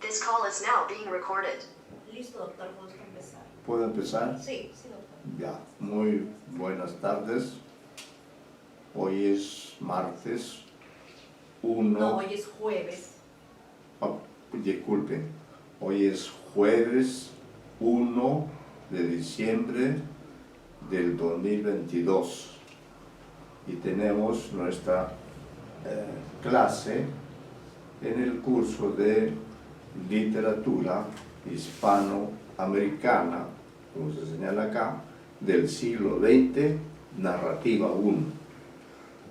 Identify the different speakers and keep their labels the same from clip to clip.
Speaker 1: This call is now being recorded.
Speaker 2: Listo, doctor, podemos empezar.
Speaker 3: ¿Puedo empezar?
Speaker 2: Sí, sí, doctor.
Speaker 3: Ya, muy buenas tardes. Hoy es martes 1.
Speaker 2: No, hoy es jueves.
Speaker 3: Oh, disculpen, hoy es jueves 1 de diciembre del 2022 y tenemos nuestra clase en el curso de literatura hispanoamericana, como se señala acá, del siglo XX, narrativa 1.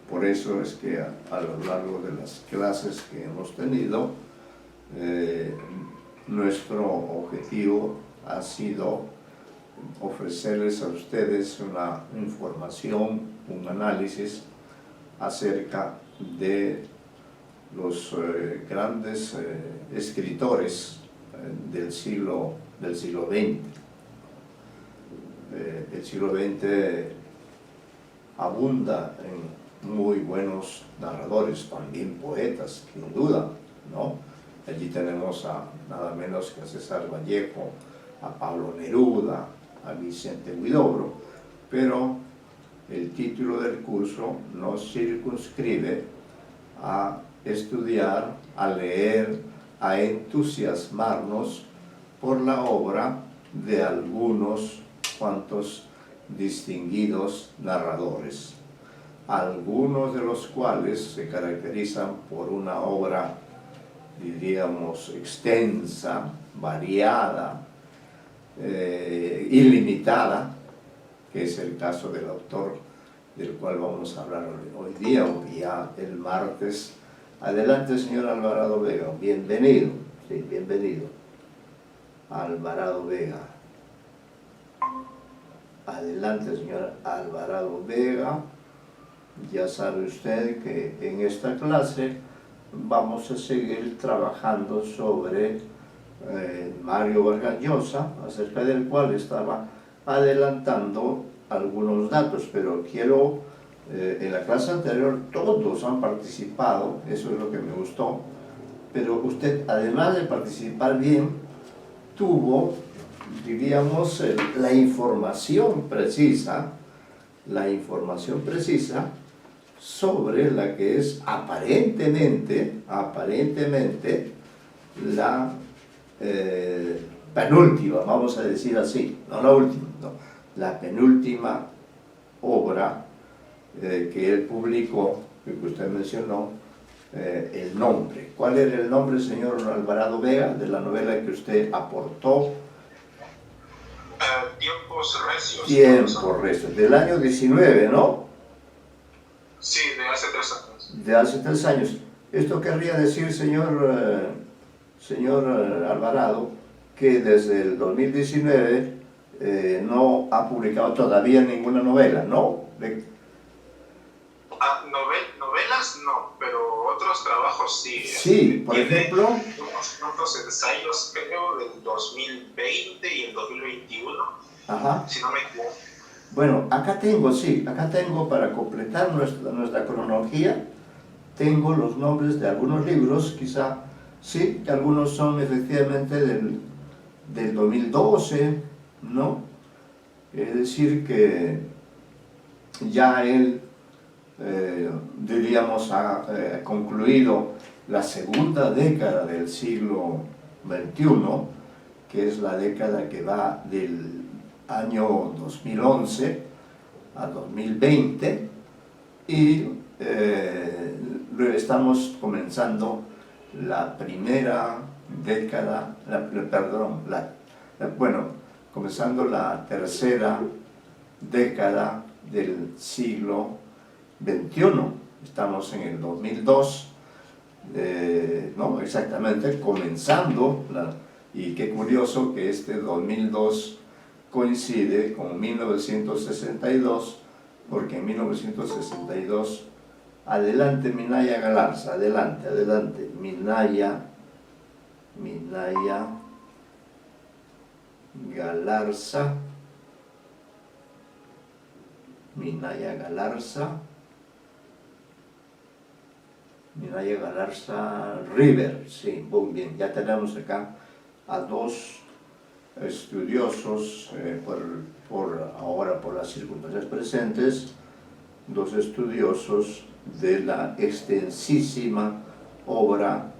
Speaker 3: Por eso es que a lo largo de las clases que hemos tenido, nuestro objetivo ha sido ofrecerles a ustedes una información, un análisis acerca de los grandes escritores del siglo XX. El siglo XX abunda en muy buenos narradores, también poetas, sin duda, ¿no? Allí tenemos a nada menos que a César Vallejo, a Pablo Neruda, a Vicente Huidobro, pero el título del curso nos circunscribe a estudiar, a leer, a entusiasmarnos por la obra de algunos cuantos distinguidos narradores, algunos de los cuales se caracterizan por una obra, diríamos, extensa, variada, ilimitada, que es el caso del autor del cual vamos a hablar hoy día, o ya el martes. Adelante, señor Alvarado Vega, bienvenido, sí, bienvenido. Alvarado Vega. Adelante, señor Alvarado Vega. Ya sabe usted que en esta clase vamos a seguir trabajando sobre Mario Vargas Llosa, acerca del cual estaba adelantando algunos datos, pero quiero, en la clase anterior todos han participado, eso es lo que me gustó, pero usted, además de participar bien, tuvo, diríamos, la información precisa sobre la que es aparentemente la penúltima, vamos a decir así, no la última, no, la penúltima obra que él publicó, que usted mencionó, el nombre. ¿Cuál era el nombre, señor Alvarado Vega, de la novela que usted aportó?
Speaker 4: Tiempos Recios.
Speaker 3: Tiempos Recios, del año 19, ¿no?
Speaker 4: Sí, de hace 3 años.
Speaker 3: De hace 3 años. Esto querría decir, señor Alvarado, que desde el 2019 no ha publicado todavía ninguna novela, ¿no?
Speaker 4: Novelas no, pero otros trabajos sí.
Speaker 3: Sí, por ejemplo.
Speaker 4: Unos ensayos, creo, del 2020 y el 2021,
Speaker 3: Ajá.
Speaker 4: si no me equivoco.
Speaker 3: Bueno, acá tengo para completar nuestra cronología, tengo los nombres de algunos libros, quizá, sí, que algunos son efectivamente del 2012, ¿no? Es decir, que ya él, diríamos, ha concluido la segunda década del siglo XXI, que es la década que va del año 2011 a 2020, y estamos comenzando la primera década, comenzando la tercera década del siglo XXI. Estamos en el 2002, no, exactamente, comenzando, y qué curioso que este 2002 coincide con 1962, porque en 1962, adelante Minaya Galarza, adelante, Minaya Galarza, Minaya Galarza River, sí, muy bien. Ya tenemos acá a dos estudiosos, ahora por las circunstancias presentes, dos estudiosos de la extensísima obra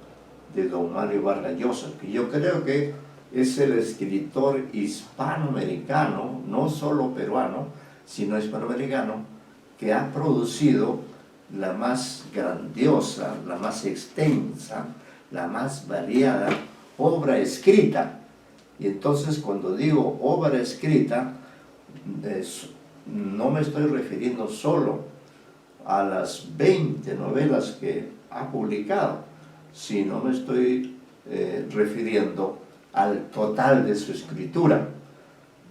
Speaker 3: de don Mario Vargas Llosa, que yo creo que es el escritor hispanoamericano, no solo peruano, sino hispanoamericano, que ha producido la más grandiosa, la más extensa, la más variada obra escrita. Y entonces cuando digo obra escrita, no me estoy refiriendo solo a las 20 novelas que ha publicado, sino me estoy refiriendo al total de su escritura,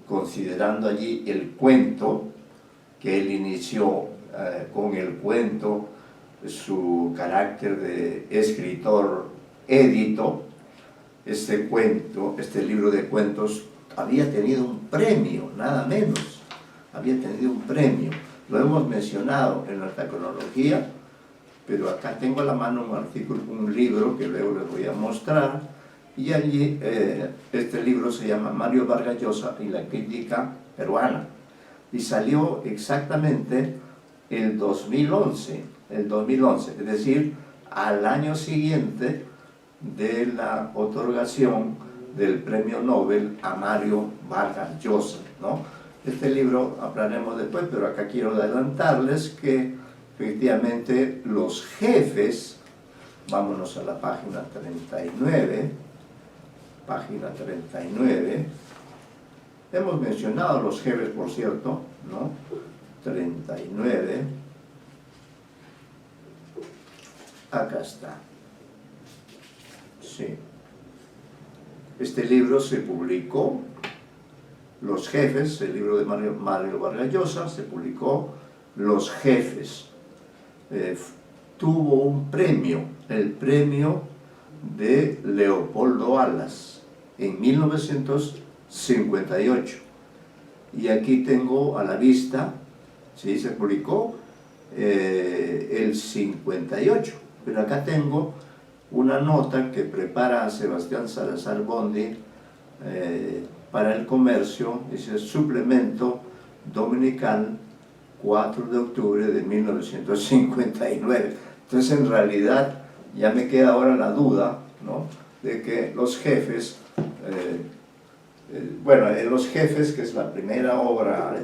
Speaker 3: considerando allí el cuento que él inició con el cuento, su carácter de escritor édito. Este cuento, este libro de cuentos había tenido un premio, nada menos, había tenido un premio. Lo hemos mencionado en nuestra cronología, pero acá tengo a la mano un artículo, un libro que luego les voy a mostrar, y allí este libro se llama Mario Vargas Llosa y la crítica peruana, y salió exactamente el 2011, es decir, al año siguiente de la otorgación del premio Nobel a Mario Vargas Llosa, ¿no? Este libro hablaremos después, pero acá quiero adelantarles que efectivamente los jefes, vámonos a la página 39, hemos mencionado los jefes, por cierto, ¿no? 39, acá está. Sí. Este libro se publicó, Los Jefes, el libro de Mario Vargas Llosa, se publicó Los Jefes. Tuvo un premio, el premio de Leopoldo Alas, en 1958. Y aquí tengo a la vista, ¿sí? Se publicó el 58, pero acá tengo una nota que prepara Sebastián Salazar Bondi para El Comercio, dice suplemento dominical 4 de octubre de 1959. Entonces en realidad ya me queda ahora la duda, ¿no?, de que Los Jefes, Los Jefes, que es la primera obra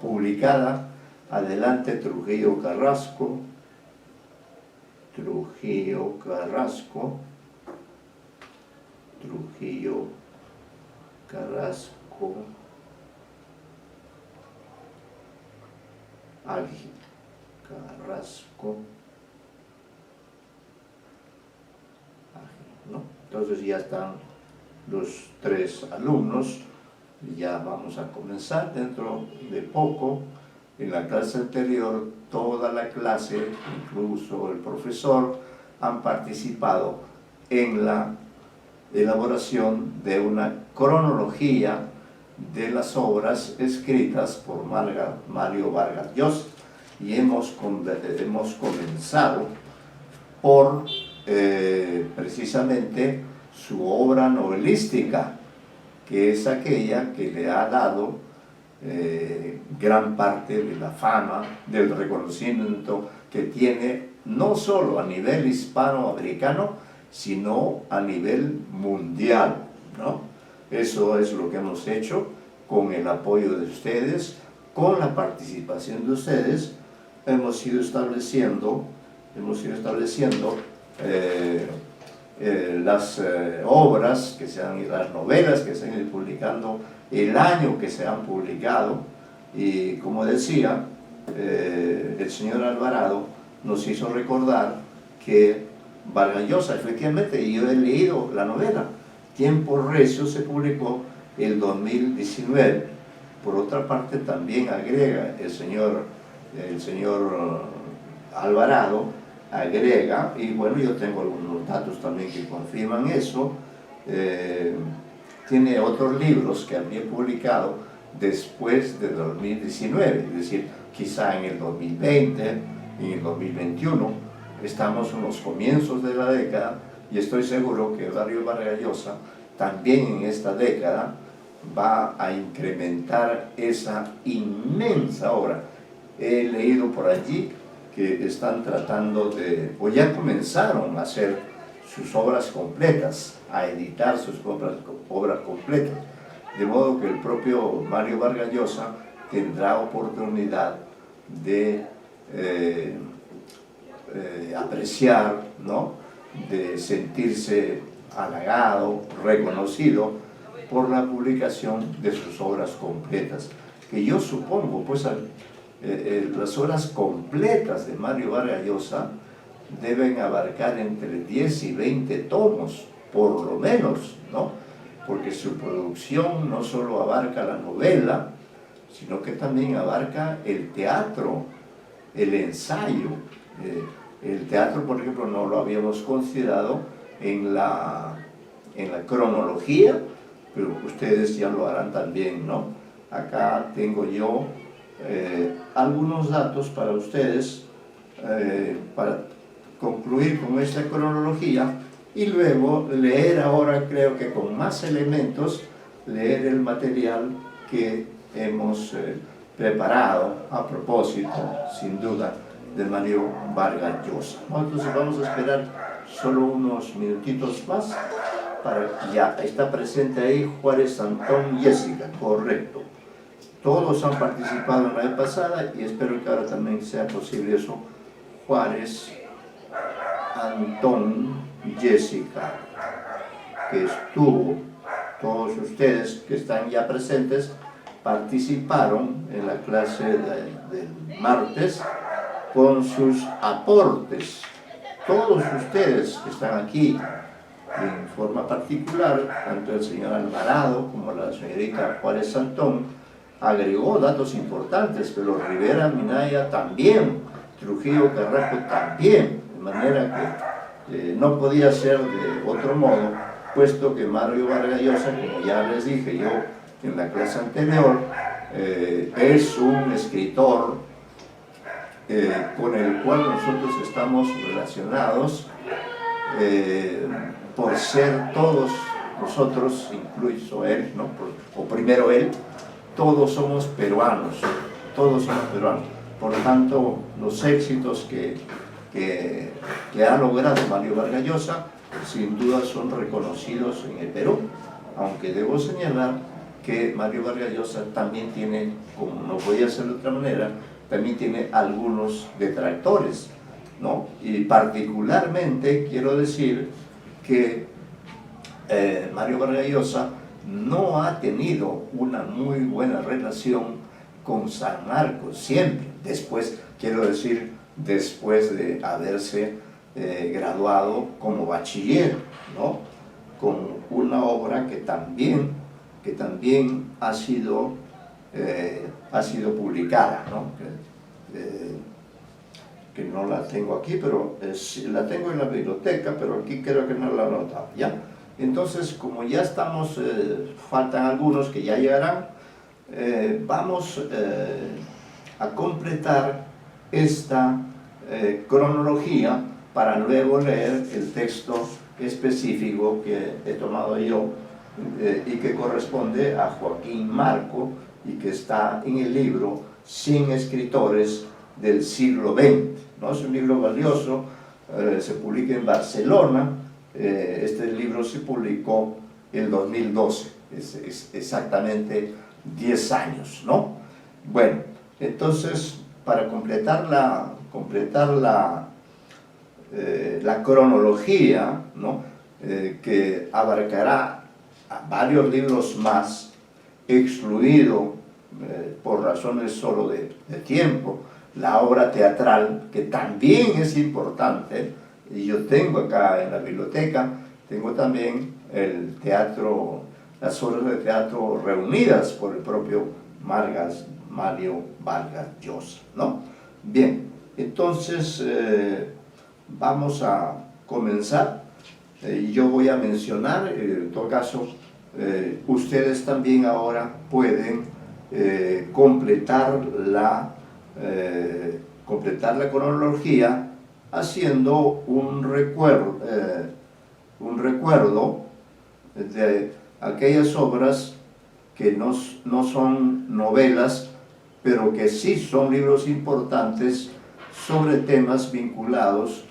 Speaker 3: publicada, Adelante Trujillo Carrasco, ¿no? Entonces ya están los tres alumnos, ya vamos a comenzar dentro de poco. En la clase anterior, toda la clase, incluso el profesor, han participado en la elaboración de una cronología de las obras escritas por Mario Vargas Llosa. Y hemos comenzado por precisamente su obra novelística, que es aquella que le ha dado gran parte de la fama, del reconocimiento que tiene, no solo a nivel hispanoamericano, sino a nivel mundial, ¿no? Eso es lo que hemos hecho con el apoyo de ustedes, con la participación de ustedes. Hemos ido estableciendo las obras, las novelas que se han ido publicando, el año que se han publicado, y como decía, el señor Alvarado nos hizo recordar que Vargas Llosa, efectivamente, y yo he leído la novela, Tiempos Recios, se publicó el 2019. Por otra parte, también agrega el señor Alvarado, agrega, y bueno, yo tengo algunos datos también que confirman eso, tiene otros libros que había publicado después de 2019, es decir, quizá en el 2020, en el 2021, estamos en los comienzos de la década y estoy seguro que Mario Vargas Llosa también en esta década va a incrementar esa inmensa obra. He leído por allí que están tratando de, o ya comenzaron a hacer sus obras completas, a editar sus obras completas, de modo que el propio Mario Vargas Llosa tendrá oportunidad de apreciar, ¿no?, de sentirse halagado, reconocido por la publicación de sus obras completas, que yo supongo, pues, las obras completas de Mario Vargas Llosa deben abarcar entre 10 y 20 tomos, por lo menos, ¿no? Porque su producción no solo abarca la novela, sino que también abarca el teatro, el ensayo. El teatro, por ejemplo, no lo habíamos considerado en la cronología, pero ustedes ya lo harán también, ¿no? Acá tengo yo algunos datos para ustedes, para concluir con esta cronología y luego leer ahora, creo que con más elementos, leer el material que hemos preparado a propósito, sin duda, de Mario Vargas Llosa. Entonces vamos a esperar solo unos minutitos más para que ya está presente ahí Juárez Antón Jessica, correcto. Todos han participado en la vez pasada y espero que ahora también sea posible eso. Juárez Antón Jessica, que estuvo, todos ustedes que están ya presentes, participaron en la clase del martes con sus aportes. Todos ustedes que están aquí, en forma particular, tanto el señor Alvarado como la señorita Juárez Antón, agregó datos importantes, pero Rivera Minaya también, Trujillo Carrasco también, de manera que no podía ser de otro modo, puesto que Mario Vargas Llosa, como ya les dije yo en la clase anterior, es un escritor con el cual nosotros estamos relacionados por ser todos nosotros, incluso él, ¿no?, o primero él, todos somos peruanos, por lo tanto los éxitos que ha logrado Mario Vargas Llosa sin duda son reconocidos en el Perú, aunque debo señalar que Mario Vargas Llosa también tiene, como no podía ser de otra manera, también tiene algunos detractores, ¿no? Y particularmente quiero decir que Mario Vargas Llosa no ha tenido una muy buena relación con San Marcos, siempre, después, quiero decir, después de haberse graduado como bachiller, ¿no?, con una obra que también ha sido publicada, ¿no?, que no la tengo aquí, pero la tengo en la biblioteca, pero aquí creo que no la he anotado, ¿ya? Entonces, como ya estamos, faltan algunos que ya llegarán, vamos a completar esta cronología para luego leer el texto específico que he tomado yo y que corresponde a Joaquín Marco y que está en el libro 100 escritores del siglo XX, ¿no? Es un libro valioso, se publica en Barcelona. Este libro se publicó en 2012, es exactamente 10 años, ¿no? Bueno, entonces, para completar la cronología, ¿no?, que abarcará varios libros más, excluido por razones solo de tiempo, la obra teatral, que también es importante, y yo tengo acá en la biblioteca, tengo también el teatro, las obras de teatro reunidas por el propio Mario Vargas Llosa, ¿no? Bien, entonces vamos a comenzar. Yo voy a mencionar, en todo caso, ustedes también ahora pueden completar la cronología haciendo un recuerdo de aquellas obras que no son novelas, pero que sí son libros importantes sobre temas vinculados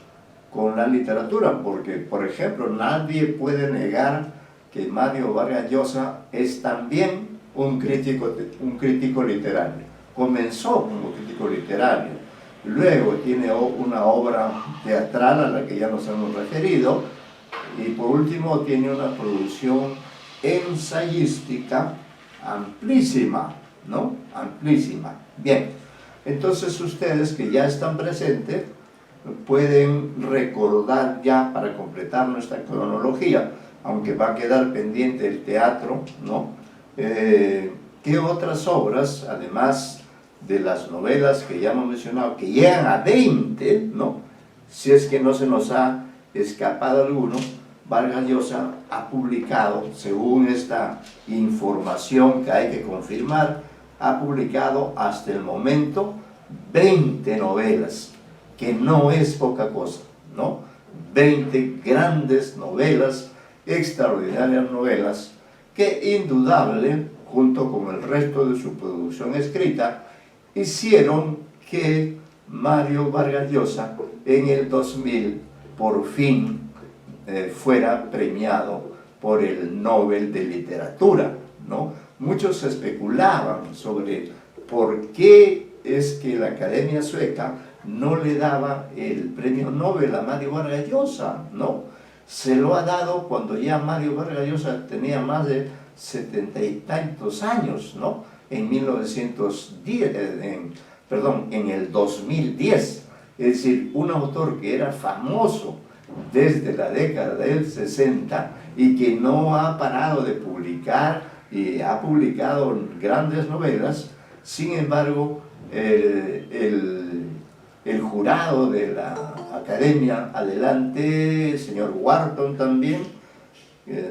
Speaker 3: con la literatura, porque, por ejemplo, nadie puede negar que Mario Vargas Llosa es también un crítico literario. Comenzó como crítico literario, luego tiene una obra teatral a la que ya nos hemos referido, y por último tiene una producción ensayística amplísima, ¿no? Amplísima. Bien, entonces ustedes que ya están presentes pueden recordar ya, para completar nuestra cronología, aunque va a quedar pendiente el teatro, ¿no? ¿Qué otras obras, además de las novelas que ya hemos mencionado, que llegan a 20, ¿no? Si es que no se nos ha escapado alguno, Vargas Llosa ha publicado, según esta información que hay que confirmar, ha publicado hasta el momento 20 novelas, que no es poca cosa, ¿no? 20 grandes novelas, extraordinarias novelas, que indudable, junto con el resto de su producción escrita, hicieron que Mario Vargas Llosa en el 2000 por fin fuera premiado por el Nobel de Literatura, ¿no? Muchos especulaban sobre por qué es que la Academia Sueca no le daba el premio Nobel a Mario Vargas Llosa, ¿no? Se lo ha dado cuando ya Mario Vargas Llosa tenía más de 70 y tantos años, ¿no? En 1910, en el 2010. Es decir, un autor que era famoso desde la década del 60 y que no ha parado de publicar y ha publicado grandes novelas. Sin embargo, el jurado de la Academia, adelante, el señor Wharton también,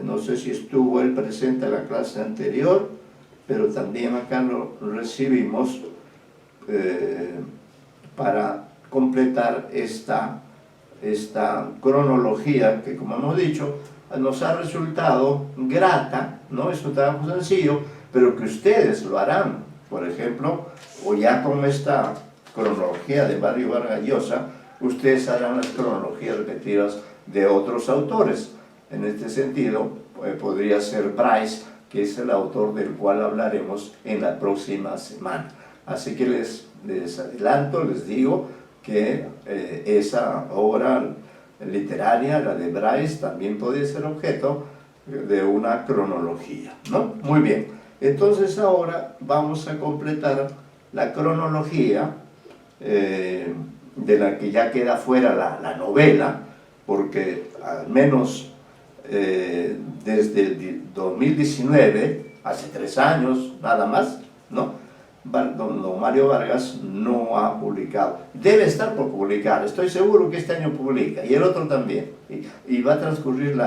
Speaker 3: no sé si estuvo él presente en la clase anterior, pero también acá lo recibimos para completar esta cronología que, como hemos dicho, nos ha resultado grata, no es un trabajo sencillo, pero que ustedes lo harán, por ejemplo, o ya con esta cronología de Mario Vargas Llosa, ustedes harán las cronologías repetidas de otros autores. En este sentido, podría ser Bryce, que es el autor del cual hablaremos en la próxima semana. Así que les adelanto, les digo que esa obra literaria, la de Bryce, también puede ser objeto de una cronología, ¿no? Muy bien, entonces ahora vamos a completar la cronología de la que ya queda fuera la novela, porque al menos desde el 2019, hace 3 años nada más, ¿no? Don Mario Vargas no ha publicado. Debe estar por publicar, estoy seguro que este año publica, y el otro también. Y va a transcurrir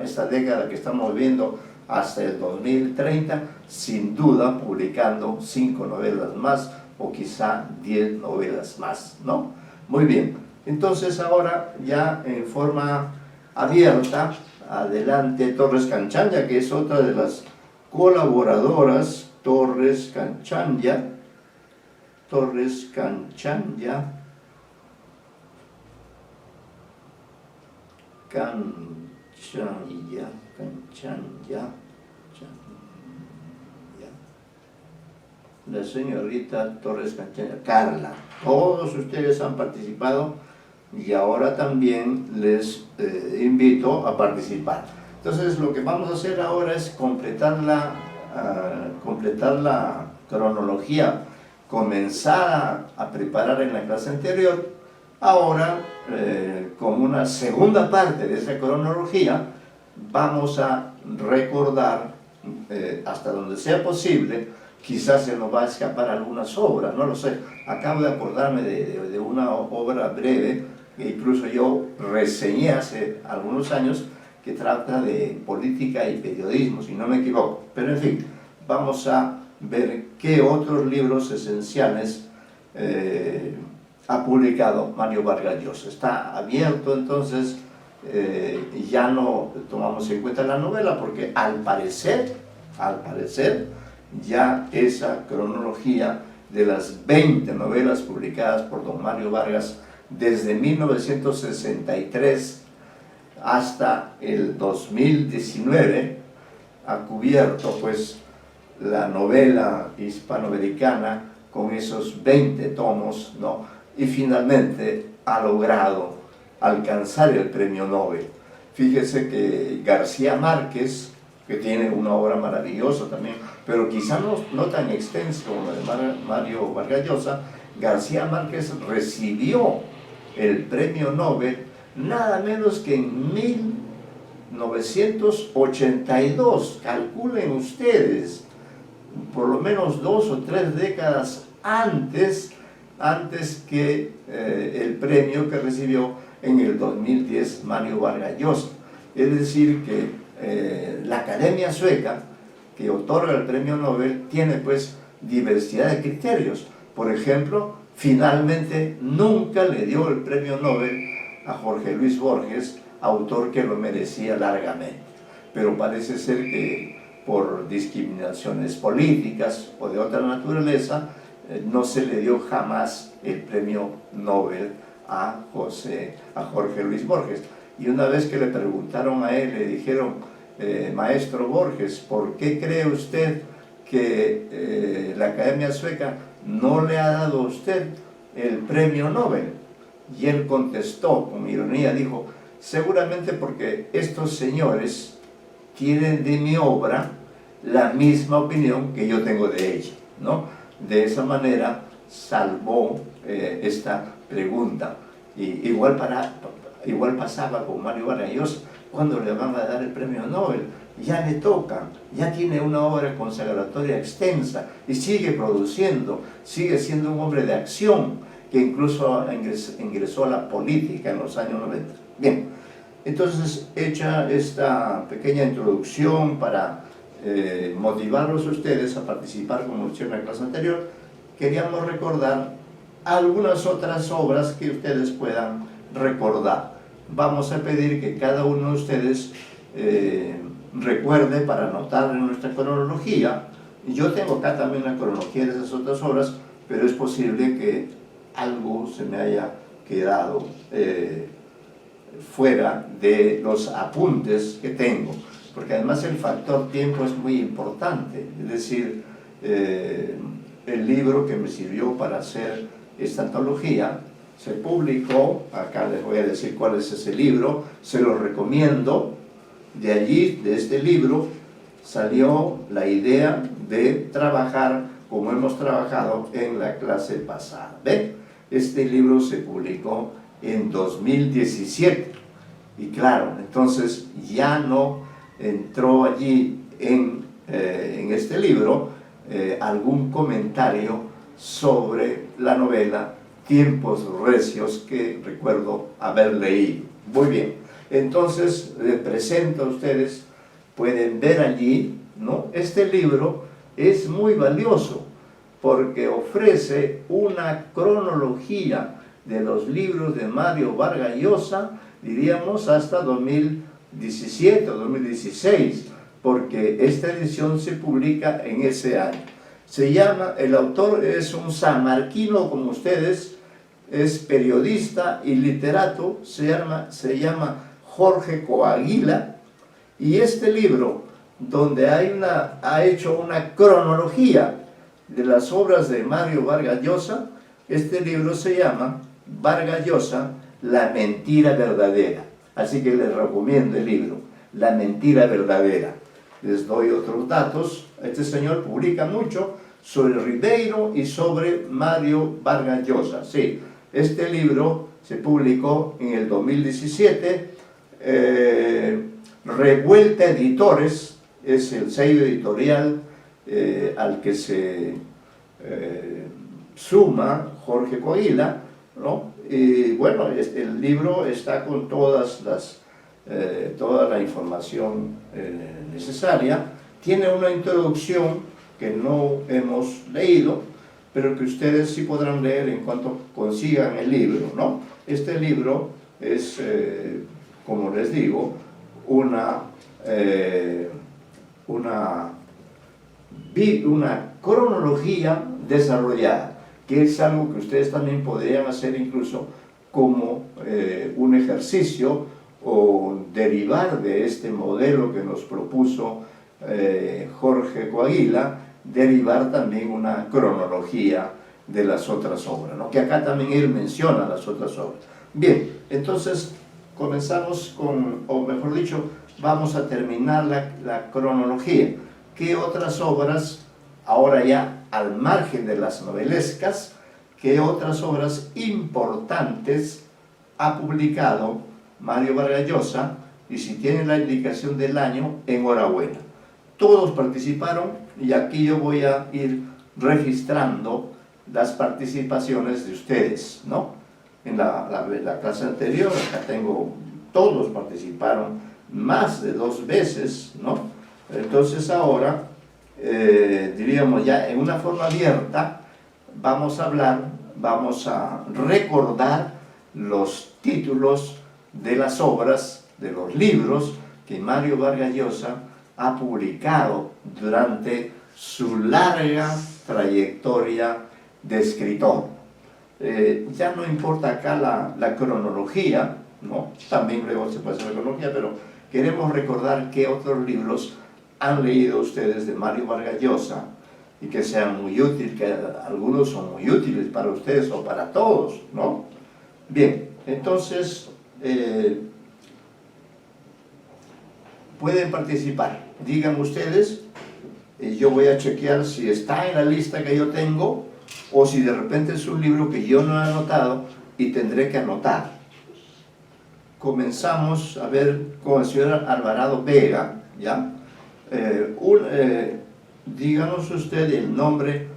Speaker 3: esta década que estamos viendo hasta el 2030, sin duda publicando 5 novelas más, o quizá 10 novelas más, ¿no? Muy bien, entonces ahora ya en forma abierta, adelante Torres Canchanya, que es otra de las colaboradoras. Torres Canchanya, la señorita Torres Canchanya, Carla. Todos ustedes han participado y ahora también les invito a participar. Entonces lo que vamos a hacer ahora es completar la cronología, comenzar a preparar en la clase anterior. Ahora, con una segunda parte de esa cronología, vamos a recordar hasta donde sea posible. Quizás se nos va a escapar algunas obras, no lo sé. Acabo de acordarme de una obra breve que incluso yo reseñé hace algunos años, que trata de política y periodismo, si no me equivoco. Pero en fin, vamos a ver qué otros libros esenciales ha publicado Mario Vargas Llosa. Está abierto, entonces ya no tomamos en cuenta la novela porque al parecer, ya esa cronología de las 20 novelas publicadas por don Mario Vargas desde 1963 hasta el 2019 ha cubierto pues la novela hispanoamericana con esos 20 tomos, ¿no? Y finalmente ha logrado alcanzar el premio Nobel. Fíjese que García Márquez, que tiene una obra maravillosa también, pero quizá no tan extensa como la de Mario Vargas Llosa, García Márquez recibió el premio Nobel nada menos que en 1982, calculen ustedes, por lo menos 2 o 3 décadas antes que el premio que recibió en el 2010 Mario Vargas Llosa. Es decir que la Academia Sueca, que otorga el premio Nobel, tiene pues diversidad de criterios. Por ejemplo, finalmente nunca le dio el premio Nobel a Jorge Luis Borges, autor que lo merecía largamente. Pero parece ser que por discriminaciones políticas o de otra naturaleza, no se le dio jamás el premio Nobel a Jorge Luis Borges. Y una vez que le preguntaron a él, le dijeron, maestro Borges, ¿por qué cree usted que la Academia Sueca no le ha dado a usted el premio Nobel? Y él contestó con ironía, dijo, seguramente porque estos señores tienen de mi obra la misma opinión que yo tengo de ella, ¿no? De esa manera salvó esta pregunta. Y igual pasaba con Mario Vargas Llosa. ¿Cuándo le van a dar el premio Nobel? Ya le toca, ya tiene una obra consagratoria extensa y sigue produciendo, sigue siendo un hombre de acción que incluso ingresó a la política en los años 90. Bien, entonces hecha esta pequeña introducción para motivarlos a ustedes a participar como hicieron en la clase anterior, queríamos recordar algunas otras obras que ustedes puedan recordar. Vamos a pedir que cada uno de ustedes recuerde para anotar en nuestra cronología. Yo tengo acá también una cronología de esas otras obras, pero es posible que algo se me haya quedado fuera de los apuntes que tengo, porque además el factor tiempo es muy importante. Es decir, el libro que me sirvió para hacer esta antología se publicó, acá les voy a decir cuál es ese libro, se lo recomiendo. De allí, de este libro, salió la idea de trabajar como hemos trabajado en la clase pasada. ¿Ven? Este libro se publicó en 2017 y claro, entonces ya no entró allí en este libro algún comentario sobre la novela Tiempos Recios que recuerdo haber leído. Muy bien, entonces les presento a ustedes, pueden ver allí, ¿no? Este libro es muy valioso porque ofrece una cronología de los libros de Mario Vargas Llosa, diríamos hasta 2017 o 2016, porque esta edición se publica en ese año. Se llama, el autor es un sanmarquino como ustedes, es periodista y literato, se llama Jorge Coaguila, y este libro, donde ha hecho una cronología de las obras de Mario Vargas Llosa, este libro se llama Vargas Llosa, La mentira verdadera. Así que les recomiendo el libro, La mentira verdadera. Les doy otros datos. Este señor publica mucho sobre Ribeiro y sobre Mario Vargas Llosa. Sí, este libro se publicó en el 2017. Revuelta Editores es el sello editorial al que se suma Jorge Coaguila, ¿no? Y bueno, el libro está con toda la información necesaria. Tiene una introducción que no hemos leído, pero que ustedes sí podrán leer en cuanto consigan el libro, ¿no? Este libro es, como les digo, una cronología desarrollada, que es algo que ustedes también podrían hacer incluso como un ejercicio o derivar de este modelo que nos propuso Jorge Coaguila, derivar también una cronología de las otras obras, ¿no? Que acá también él menciona las otras obras. Bien, entonces comenzamos con, o mejor dicho, vamos a terminar la cronología. ¿Qué otras obras, ahora ya al margen de las novelescas, qué otras obras importantes ha publicado Mario Vargas Llosa? Y si tienen la indicación del año, enhorabuena. Todos participaron y aquí yo voy a ir registrando las participaciones de ustedes, ¿no? En la clase anterior, acá tengo, todos participaron más de 2 veces, ¿no? Entonces ahora, diríamos ya en una forma abierta, vamos a hablar, vamos a recordar los títulos de las obras, de los libros que Mario Vargas Llosa ha publicado durante su larga trayectoria de escritor. Ya no importa acá la cronología, ¿no? También luego se puede hacer la cronología, pero queremos recordar qué otros libros han leído ustedes de Mario Vargas Llosa y que sean muy útiles, que algunos son muy útiles para ustedes o para todos, ¿no? Bien, entonces pueden participar. Digan ustedes, yo voy a chequear si está en la lista que yo tengo o si de repente es un libro que yo no he anotado y tendré que anotar. Comenzamos a ver con el señor Alvarado Vega, ¿ya? Díganos usted el nombre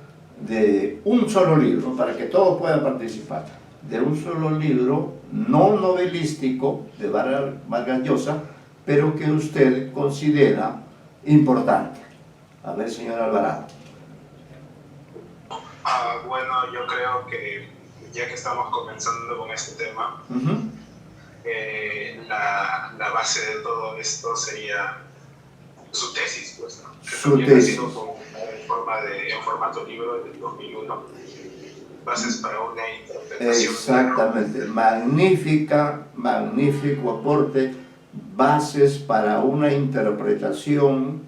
Speaker 3: de un solo libro para que todos puedan participar, de un solo libro no novelístico de Vargas Llosa, pero que usted considera importante. A ver, señor Alvarado.
Speaker 4: Bueno, yo creo que ya que estamos comenzando con este tema, la base de todo esto sería su tesis, pues, ¿no? Que
Speaker 3: Su
Speaker 4: también
Speaker 3: tesis.
Speaker 4: ha sido en formato libro del 2001, bases para una interpretación.
Speaker 3: Exactamente, magnífico aporte, bases para una interpretación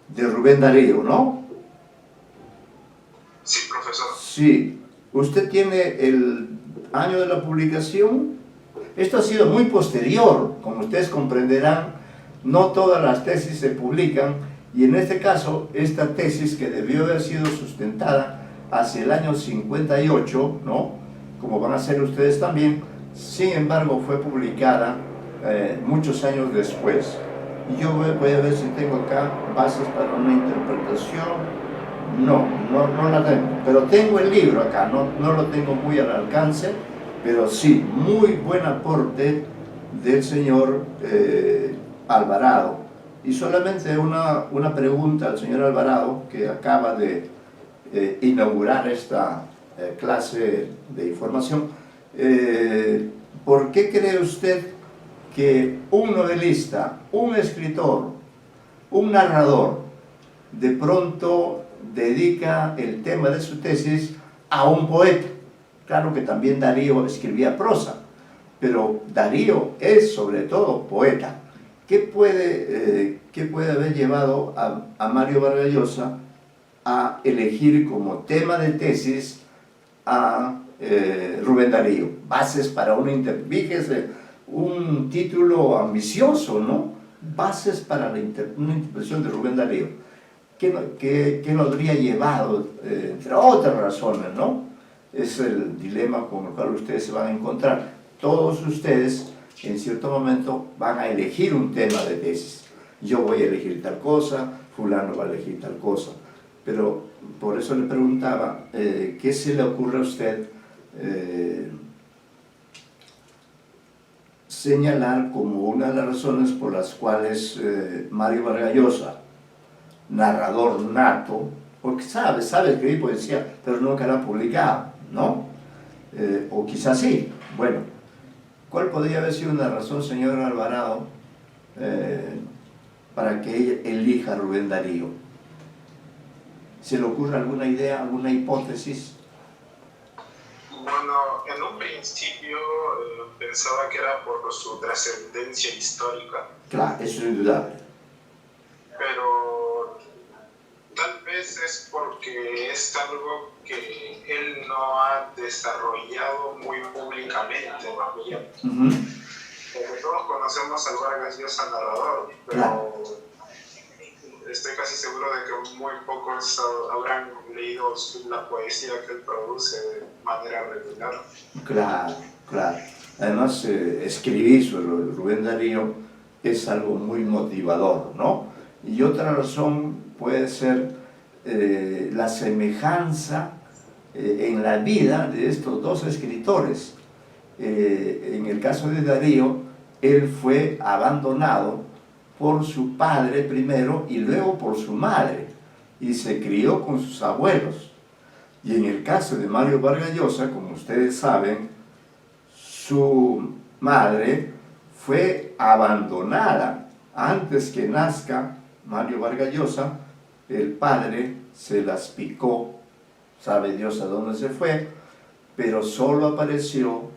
Speaker 3: de Rubén Darío, ¿no?
Speaker 4: Sí, profesor.
Speaker 3: Sí. ¿Usted tiene el año de la publicación? Esto ha sido muy posterior, como ustedes comprenderán, no todas las tesis se publican, y en este caso, esta tesis que debió haber sido sustentada hacia el año 58, ¿no? Como van a ser ustedes también, sin embargo fue publicada muchos años después. Y yo voy a ver si tengo acá bases para una interpretación. No la tengo, pero tengo el libro acá, no lo tengo muy al alcance, pero sí, muy buen aporte del señor Alvarado. Y solamente una pregunta al señor Alvarado, que acaba de inaugurar esta clase de información. ¿Por qué cree usted que un novelista, un escritor, un narrador, de pronto dedica el tema de su tesis a un poeta? Claro que también Darío escribía prosa, pero Darío es sobre todo poeta. ¿Qué puede haber llevado a Mario Vargas Llosa a elegir como tema de tesis a Rubén Darío? Bases para fíjese, un título ambicioso, ¿no? Bases para una interpretación de Rubén Darío. ¿Qué lo habría llevado? Entre otras razones, ¿no? Es el dilema con el cual ustedes se van a encontrar. Todos ustedes, en cierto momento, van a elegir un tema de tesis. Yo voy a elegir tal cosa, fulano va a elegir tal cosa. Pero por eso le preguntaba, ¿qué se le ocurre a usted señalar como una de las razones por las cuales Mario Vargas Llosa narrador nato, porque sabe escribir poesía, pero nunca la ha publicado, ¿no? O quizás sí. Bueno, ¿cuál podría haber sido una razón, señor Alvarado, para que ella elija a Rubén Darío? ¿Se le ocurre alguna idea, alguna hipótesis?
Speaker 4: Bueno, en un principio pensaba que era por su trascendencia histórica,
Speaker 3: Claro, eso es indudable.
Speaker 4: pero tal vez es porque es algo que él no ha desarrollado muy públicamente, más bien. Porque todos conocemos al Vargas Llosa narrador, pero
Speaker 3: Claro.
Speaker 4: estoy casi seguro de que muy pocos habrán leído la poesía que él produce de manera regular.
Speaker 3: Claro, claro. Además, escribir sobre Rubén Darío es algo muy motivador, ¿no? Y otra razón puede ser la semejanza en la vida de estos dos escritores. En el caso de Darío, él fue abandonado por su padre primero y luego por su madre, y se crió con sus abuelos. Y en el caso de Mario Vargas Llosa, como ustedes saben, su madre fue abandonada antes que nazca Mario Vargas Llosa. El padre se las picó, sabe Dios a dónde se fue, pero solo apareció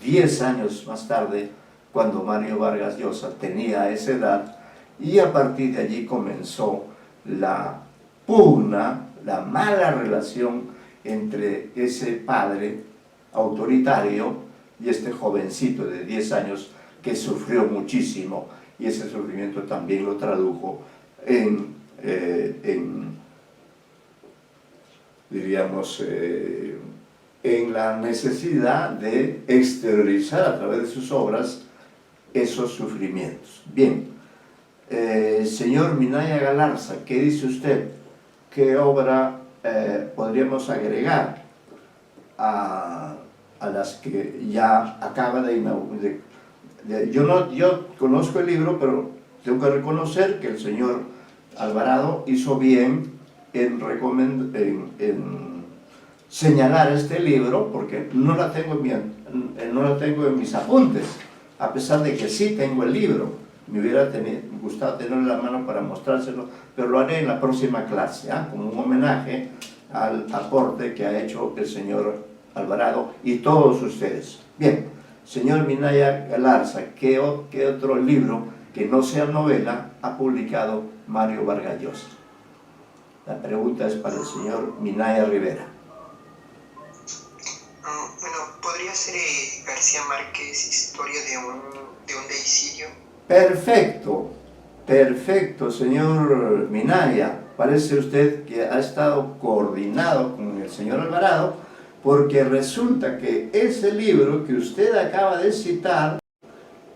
Speaker 3: 10 años más tarde, cuando Mario Vargas Llosa tenía esa edad, y a partir de allí comenzó la pugna, la mala relación entre ese padre autoritario y este jovencito de 10 años que sufrió muchísimo, y ese sufrimiento también lo tradujo diríamos, en la necesidad de exteriorizar a través de sus obras esos sufrimientos. Bien, señor Minaya Galarza, ¿qué dice usted? ¿Qué obra podríamos agregar a las que ya acaba de inaugurar? Yo conozco el libro, pero tengo que reconocer que el señor Alvarado hizo bien en señalar este libro, porque no la tengo en mis apuntes, a pesar de que sí tengo el libro. Me hubiera gustado tenerlo en la mano para mostrárselo, pero lo haré en la próxima clase, como un homenaje al aporte que ha hecho el señor Alvarado y todos ustedes. Bien, señor Minaya Galarza, ¿qué otro libro que no sea novela ha publicado Mario Vargas Llosa? La pregunta es para el señor Minaya Rivera.
Speaker 5: Bueno, podría ser García Márquez, Historia de un deicidio.
Speaker 3: Perfecto, perfecto, señor Minaya. Parece usted que ha estado coordinado con el señor Alvarado, porque resulta que ese libro que usted acaba de citar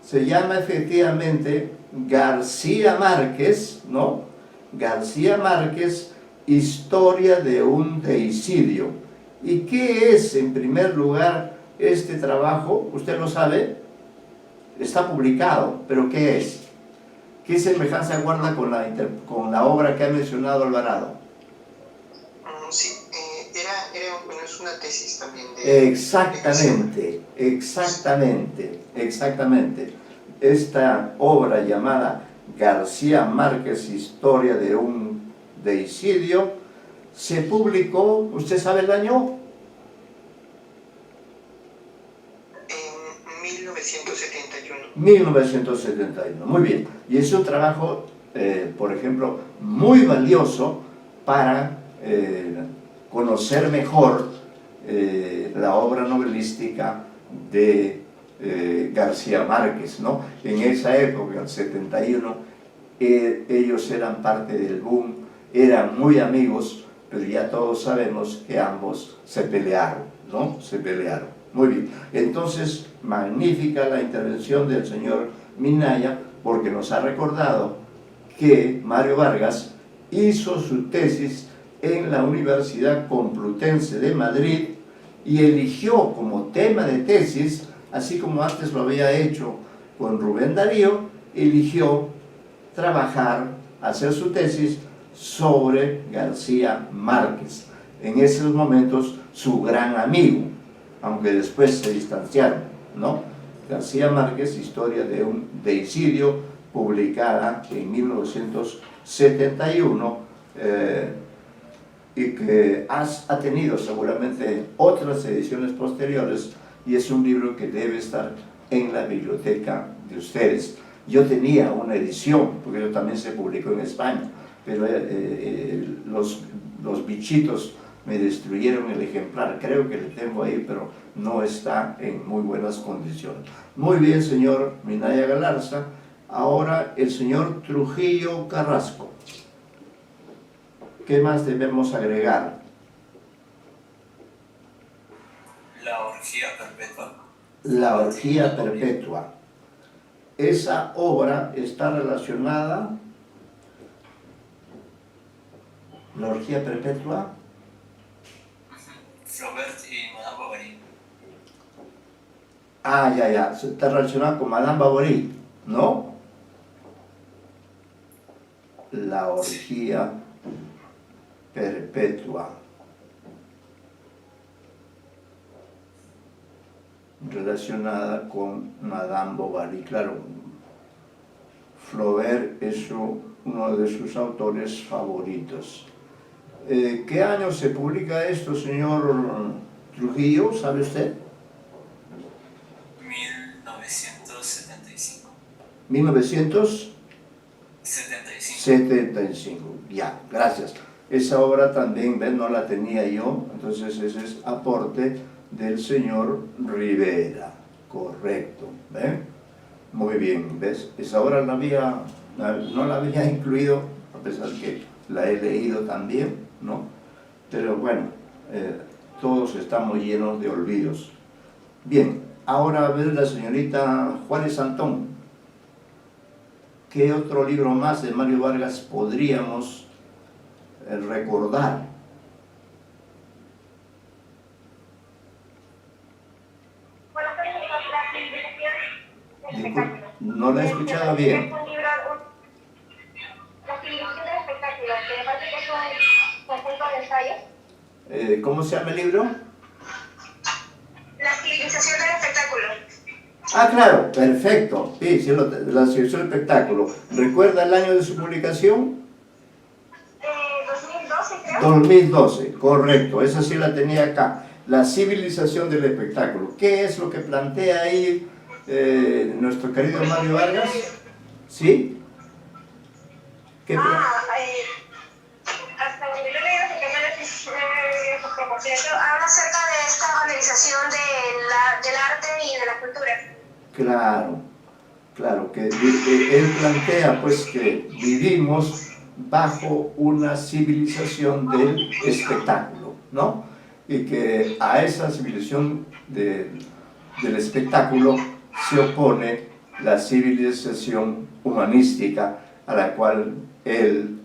Speaker 3: se llama efectivamente García Márquez, ¿no? García Márquez, Historia de un deicidio. ¿Y qué es, en primer lugar, este trabajo? ¿Usted lo sabe? Está publicado, pero ¿qué es? ¿Qué semejanza guarda con la obra que ha mencionado Alvarado?
Speaker 5: Sí, bueno, es una tesis también
Speaker 3: Exactamente. Esta obra llamada García Márquez, Historia de un deicidio, se publicó, ¿usted sabe el año?
Speaker 5: En 1971.
Speaker 3: 1971, muy bien. Y es un trabajo, por ejemplo, muy valioso para conocer mejor la obra novelística de García Márquez, ¿no? En esa época, el 71, ellos eran parte del boom, eran muy amigos, pero ya todos sabemos que ambos se pelearon, ¿no? Se pelearon. Muy bien. Entonces, magnífica la intervención del señor Minaya, porque nos ha recordado que Mario Vargas hizo su tesis en la Universidad Complutense de Madrid y eligió como tema de tesis, así como antes lo había hecho con Rubén Darío, eligió hacer su tesis sobre García Márquez, en esos momentos su gran amigo, aunque después se distanciaron, ¿no? García Márquez, Historia de un deicidio, publicada en 1971, y que ha tenido seguramente otras ediciones posteriores, y es un libro que debe estar en la biblioteca de ustedes. Yo tenía una edición, porque yo también se publicó en España, pero los bichitos me destruyeron el ejemplar. Creo que le tengo ahí, pero no está en muy buenas condiciones. Muy bien, señor Minaya Galarza. Ahora el señor Trujillo Carrasco. ¿Qué más debemos agregar?
Speaker 6: La orgía perpetua.
Speaker 3: La orgía perpetua. Esa obra está relacionada, la orgía perpetua,
Speaker 6: Flaubert y Madame Bovary.
Speaker 3: ya, está relacionada con Madame Bovary, ¿no? La orgía perpetua. Relacionada con Madame Bovary. Claro, Flaubert es uno de sus autores favoritos. ¿Qué año se publica esto, señor Trujillo? ¿Sabe usted?
Speaker 6: 1975.
Speaker 3: 1975. Ya, gracias. Esa obra también, ¿ven? No la tenía yo, entonces ese es aporte del señor Rivera. Correcto, ¿ven? Muy bien, ¿ves? Esa obra no la había incluido, a pesar que la he leído también, ¿no? Pero bueno, todos estamos llenos de olvidos. Bien, ahora a ver la señorita Juárez Antón. ¿Qué otro libro más de Mario Vargas podríamos recordar?
Speaker 7: Bueno, la civilización del espectáculo.
Speaker 3: No la he escuchado bien.
Speaker 7: Es un libro, la civilización del espectáculo, que me parece que es un conjunto de ensayos.
Speaker 3: ¿Cómo se llama el libro?
Speaker 7: La civilización del espectáculo.
Speaker 3: Ah, claro, perfecto. Sí, sí, la civilización del espectáculo. ¿Recuerda el año de su publicación?
Speaker 7: 2012, creo.
Speaker 3: 2012, correcto. Esa sí la tenía acá. La civilización del espectáculo. ¿Qué es lo que plantea ahí nuestro querido Mario Vargas? ¿Sí? ¿Qué
Speaker 7: Hasta donde yo leo, se llama habla acerca de esta valorización del arte y de la cultura.
Speaker 3: Claro, que él plantea pues que vivimos bajo una civilización del espectáculo, ¿no? Y que a esa civilización del espectáculo se opone la civilización humanística a la cual él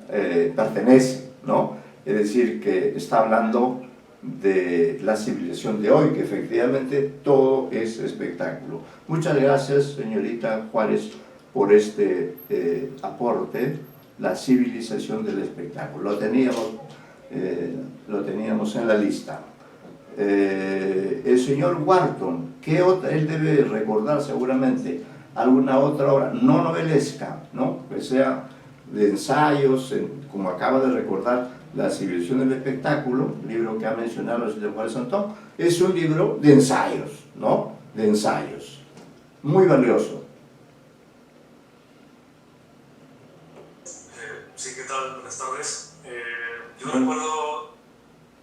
Speaker 3: pertenece, ¿no? Es decir, que está hablando de la civilización de hoy, que efectivamente todo es espectáculo. Muchas gracias, señorita Juárez, por este aporte, la civilización del espectáculo. Lo teníamos en la lista. El señor Wharton, ¿qué otra? Él debe recordar seguramente alguna otra obra, no novelesca, ¿no? Que sea de ensayos, como acaba de recordar, La civilización del espectáculo, libro que ha mencionado el señor Juárez Antón, es un libro de ensayos, ¿no? De ensayos. Muy valioso.
Speaker 8: Sí, ¿qué tal? Buenas tardes. Yo recuerdo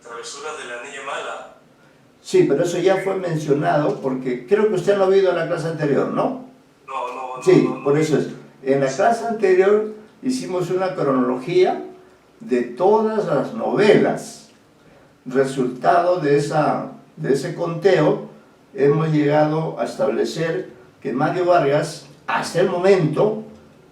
Speaker 8: Travesuras de la Niña Mala.
Speaker 3: Sí, pero eso ya fue mencionado porque creo que usted lo ha oído en la clase anterior, ¿no?
Speaker 8: No.
Speaker 3: Sí, por eso es. En la clase anterior hicimos una cronología de todas las novelas. Resultado de ese conteo, hemos llegado a establecer que Mario Vargas, hasta el momento,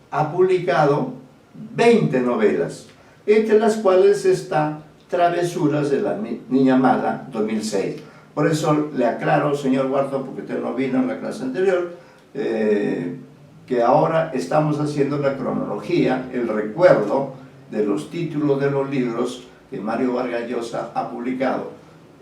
Speaker 3: ha publicado 20 novelas, entre las cuales está Travesuras de la Niña Mala, 2006. Por eso le aclaro, señor Wharton, porque usted no vino en la clase anterior, que ahora estamos haciendo la cronología, el recuerdo de los títulos de los libros que Mario Vargas Llosa ha publicado,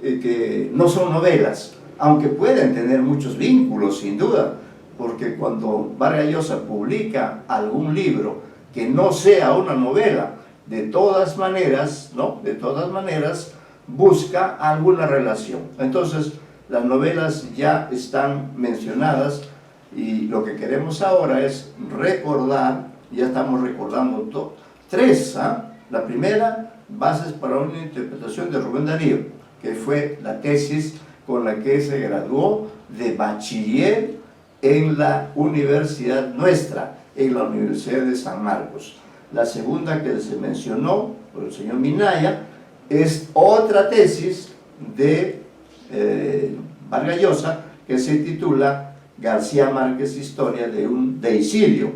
Speaker 3: que no son novelas, aunque pueden tener muchos vínculos, sin duda, porque cuando Vargas Llosa publica algún libro que no sea una novela, de todas maneras, ¿no? De todas maneras, busca alguna relación. Entonces, las novelas ya están mencionadas y lo que queremos ahora es recordar, ya estamos recordando tres, ¿ah? La primera, Bases para una interpretación de Rubén Darío, que fue la tesis con la que se graduó de bachiller en la universidad nuestra, en la Universidad de San Marcos. La segunda que se mencionó por el señor Minaya es otra tesis de Vargas Llosa que se titula García Márquez, Historia de un deicidio.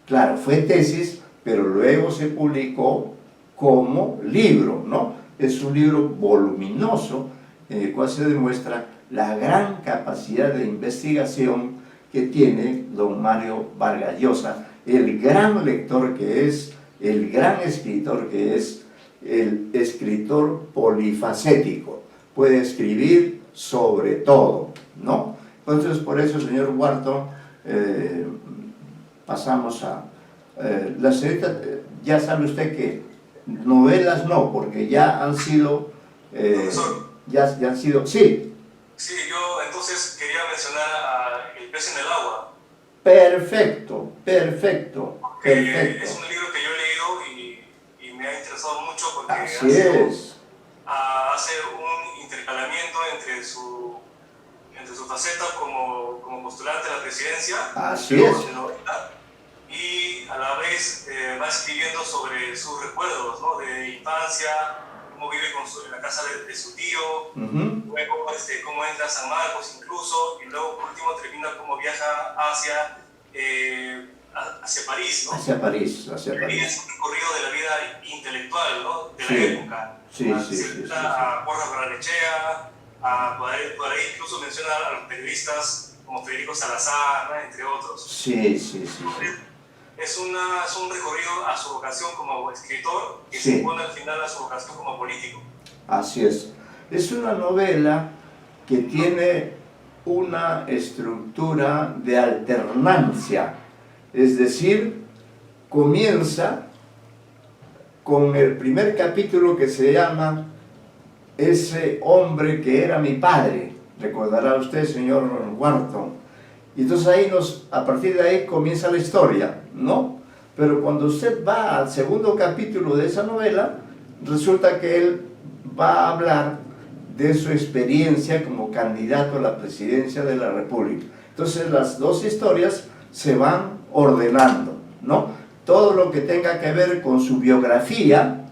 Speaker 3: Claro, fue tesis, pero luego se publicó como libro, ¿no? Es un libro voluminoso en el cual se demuestra la gran capacidad de investigación que tiene don Mario Vargas Llosa, el gran lector que es, el gran escritor que es, el escritor polifacético, puede escribir sobre todo, ¿no? Entonces, por eso, señor Wharton, pasamos a... la señorita, ya sabe usted que novelas no, porque ya han sido... ya han sido... Sí.
Speaker 8: Sí, yo entonces quería mencionar a El pez en el agua.
Speaker 3: Perfecto, perfecto, perfecto.
Speaker 8: Es un libro que yo he leído y me ha interesado mucho porque
Speaker 3: Así es.
Speaker 8: hace un intercalamiento entre su faceta como postulante a la presidencia.
Speaker 3: Así es.
Speaker 8: Y a la vez va escribiendo sobre sus recuerdos, ¿no? De infancia, cómo vive en la casa de su tío, luego cómo entra a San Marcos incluso, y luego por último termina cómo viaja hacia París, ¿no?
Speaker 3: Hacia París, hacia
Speaker 8: Y
Speaker 3: París.
Speaker 8: es un recorrido de la vida intelectual, ¿no? De
Speaker 3: Sí.
Speaker 8: la época.
Speaker 3: Sí.
Speaker 8: A Porras Barrenechea, por ahí incluso menciona a los periodistas como Federico Salazar, ¿no? Entre otros.
Speaker 3: Sí.
Speaker 8: Es un recorrido a su vocación como escritor que
Speaker 3: Sí.
Speaker 8: se pone al final a su vocación como político.
Speaker 3: Así es. Es una novela que tiene una estructura de alternancia, es decir, comienza con el primer capítulo que se llama Ese hombre que era mi padre. Recordará usted, señor Wharton. Y entonces ahí a partir de ahí comienza la historia, ¿no? Pero cuando usted va al segundo capítulo de esa novela, resulta que él va a hablar de su experiencia como candidato a la presidencia de la República. Entonces las dos historias se van ordenando, ¿no? Todo lo que tenga que ver con su biografía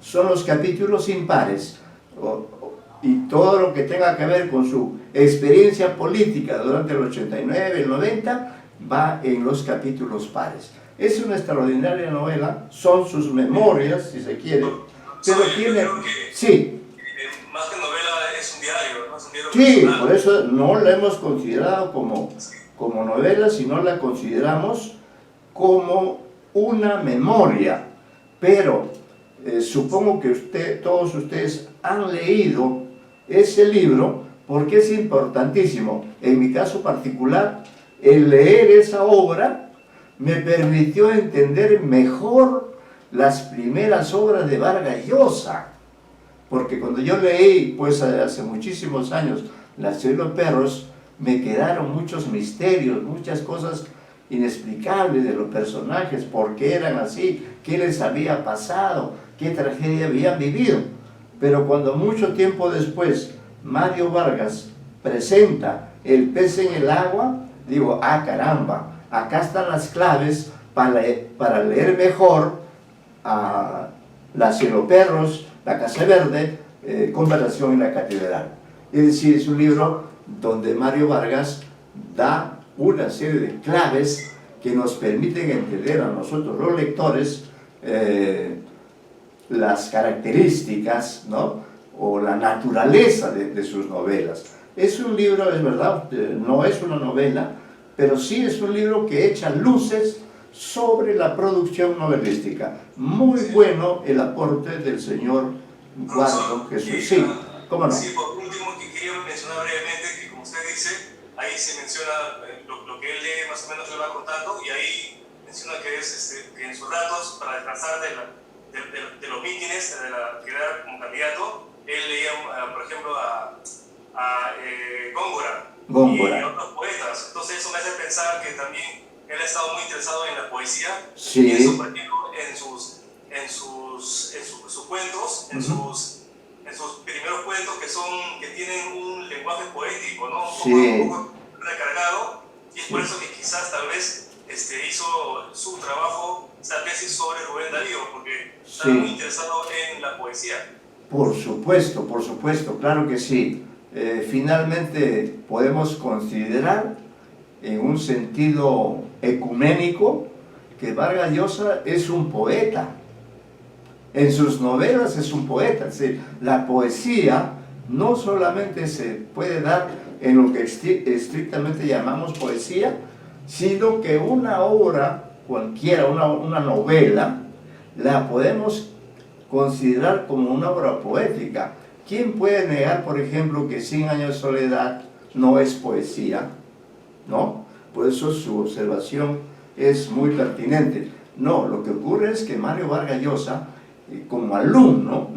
Speaker 3: son los capítulos impares, y todo lo que tenga que ver con su experiencia política durante el 89, el 90, va en los capítulos pares. Es una extraordinaria novela, son sus memorias, si se quiere, pero tiene... Sí.
Speaker 8: Más que novela es un diario, ¿no? Es un diario
Speaker 3: Sí,
Speaker 8: personal.
Speaker 3: por eso no la hemos considerado como novela, sino la consideramos como una memoria. Pero supongo que todos ustedes han leído ese libro porque es importantísimo. En mi caso particular, el leer esa obra me permitió entender mejor las primeras obras de Vargas Llosa. Porque cuando yo leí, pues hace muchísimos años, La ciudad de los perros, me quedaron muchos misterios, muchas cosas inexplicables de los personajes, por qué eran así, qué les había pasado, qué tragedia habían vivido. Pero cuando mucho tiempo después Mario Vargas presenta El pez en el agua, digo, ah caramba, acá están las claves para leer mejor a La ciudad de los perros, La casa verde, Conversación en la catedral. Es decir, es un libro donde Mario Vargas da una serie de claves que nos permiten entender a nosotros los lectores las características, ¿no? O la naturaleza de sus novelas. Es un libro, es verdad, no es una novela, pero sí es un libro que echa luces sobre la producción novelística. Muy bueno el aporte del señor Guardo Jesús. Sí, ¿cómo no?
Speaker 8: Sí, por último, que quería mencionar brevemente que, como usted dice, ahí se menciona lo que él lee, más o menos le va contando, y ahí menciona que es que en sus ratos, para descansar de los mítines, de la que era como candidato, él leía, por ejemplo, a Góngora y otros poetas. Entonces eso me hace pensar que también él ha estado muy interesado en la poesía.
Speaker 3: Sí.
Speaker 8: Y eso, por ejemplo, en sus cuentos, en sus primeros cuentos que tienen un lenguaje poético, ¿no? Un poco recargado, y es por eso que quizás tal vez hizo su trabajo, esta tesis sobre Rubén Darío, porque está muy interesado en la poesía.
Speaker 3: Por supuesto, claro que sí. Finalmente podemos considerar en un sentido ecuménico que Vargas Llosa es un poeta. En sus novelas es un poeta. Es decir, la poesía no solamente se puede dar en lo que estrictamente llamamos poesía, sino que una obra cualquiera, una novela, la podemos considerar como una obra poética. ¿Quién puede negar, por ejemplo, que 100 años de soledad no es poesía? ¿No? Por eso su observación es muy pertinente. No, lo que ocurre es que Mario Vargas Llosa, como alumno,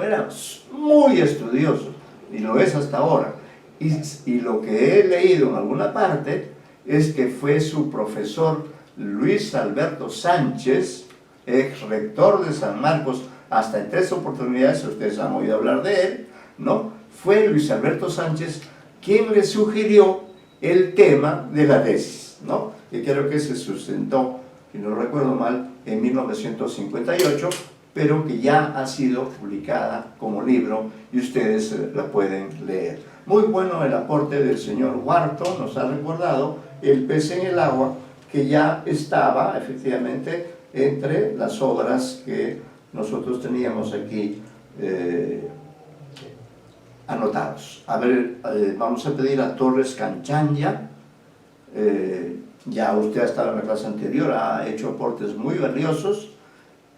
Speaker 3: era muy estudioso, y lo es hasta ahora. Y lo que he leído en alguna parte es que fue su profesor Luis Alberto Sánchez, ex rector de San Marcos, hasta en 3 oportunidades, ustedes han oído hablar de él, ¿no? Fue Luis Alberto Sánchez quien le sugirió el tema de la tesis, ¿no? Que creo que se sustentó, si no recuerdo mal, en 1958, pero que ya ha sido publicada como libro y ustedes la pueden leer. Muy bueno el aporte del señor Huarto, nos ha recordado El pez en el agua, que ya estaba efectivamente entre las obras que nosotros teníamos aquí anotados. A ver, vamos a pedir a Torres Canchanya. Ya usted ha estado en la clase anterior, ha hecho aportes muy valiosos.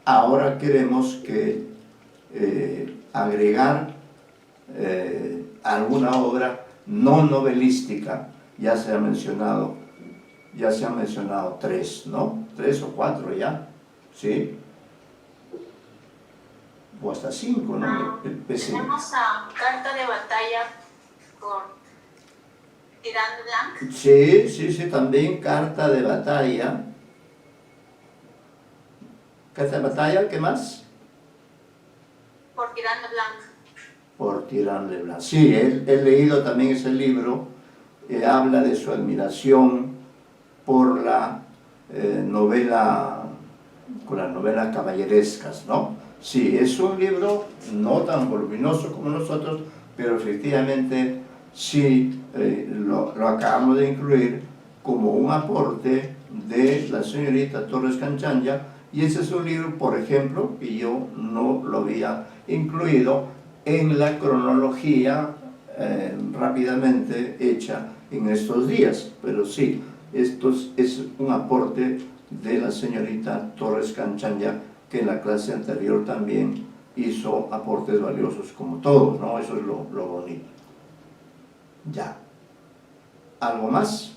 Speaker 3: Ahora queremos que agregar alguna obra no novelística. Ya se han mencionado 3, ¿no? 3 o 4 ya, ¿sí? O hasta 5, ¿no?
Speaker 7: Tenemos a Carta de Batalla por Tirando Blanc.
Speaker 3: Sí, también Carta de Batalla. Carta de Batalla, ¿qué más?
Speaker 7: Por Tirando Blanc.
Speaker 3: Por Tirando Blanc. Sí, he leído también ese libro, habla de su admiración por la novela, con las novelas caballerescas, ¿no? Sí, es un libro no tan voluminoso como nosotros, pero efectivamente sí lo acabamos de incluir como un aporte de la señorita Torres Canchanya, y ese es un libro, por ejemplo, que yo no lo había incluido en la cronología rápidamente hecha en estos días, pero sí, esto es un aporte de la señorita Torres Canchanya, que en la clase anterior también hizo aportes valiosos como todos, ¿no? Eso es lo bonito. Ya. ¿Algo más?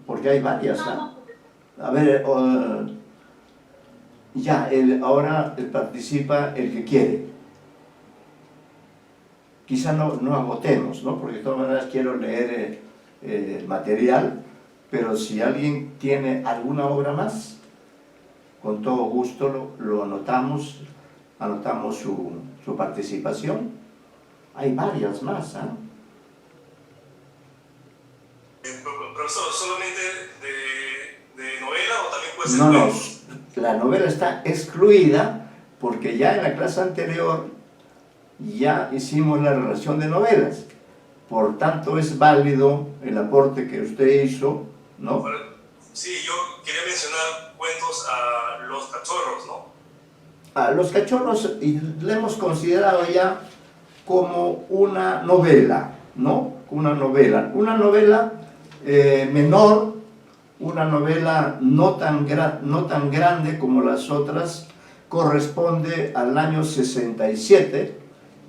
Speaker 3: Porque hay varias, ¿no? A ver, ya, ahora participa el que quiere. Quizá no agotemos, ¿no? Porque de todas maneras quiero leer material, pero si alguien tiene alguna obra más, con todo gusto lo anotamos su participación. Hay varias más, ¿eh?
Speaker 8: Profesor, ¿solamente de novela o también puede ser
Speaker 3: No,
Speaker 8: cuentos?
Speaker 3: la novela está excluida porque ya en la clase anterior ya hicimos la relación de novelas. Por tanto, es válido el aporte que usted hizo, ¿no?
Speaker 8: Sí, yo quería mencionar cuentos a Los Cachorros, ¿no?
Speaker 3: A Los Cachorros le hemos considerado ya como una novela, ¿no? Una novela menor, una novela no tan grande como las otras, corresponde al año 67,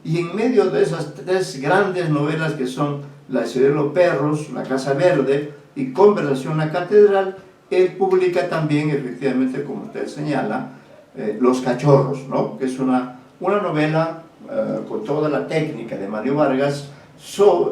Speaker 3: y en medio de esas tres grandes novelas que son La ciudad de los perros, La casa verde y Conversación en la catedral, él publica también, efectivamente, como usted señala, Los cachorros, ¿no? Que es una novela con toda la técnica de Mario Vargas,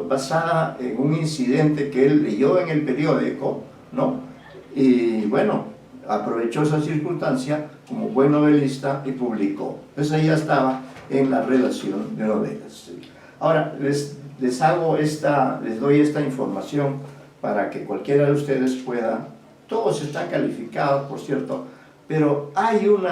Speaker 3: basada en un incidente que él leyó en el periódico, ¿no? Y bueno, aprovechó esa circunstancia como buen novelista y publicó. Entonces ahí ya estaba en la redacción de novelas. Ahora, les doy esta información para que cualquiera de ustedes pueda, todos están calificados, por cierto, pero hay un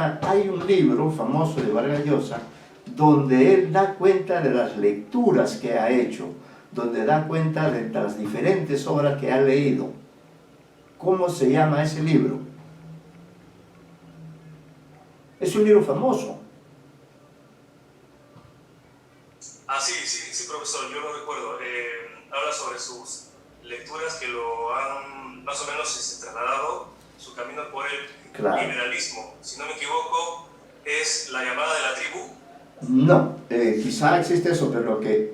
Speaker 3: libro famoso de Vargas Llosa donde él da cuenta de las lecturas que ha hecho, donde da cuenta de las diferentes obras que ha leído. ¿Cómo se llama ese libro? Es un libro famoso.
Speaker 8: Ah, sí, profesor, yo lo recuerdo. Habla sobre sus lecturas que lo han más o menos trasladado su camino por el liberalismo. Si no me equivoco, es La llamada de la tribu.
Speaker 3: No, quizá existe eso, pero lo que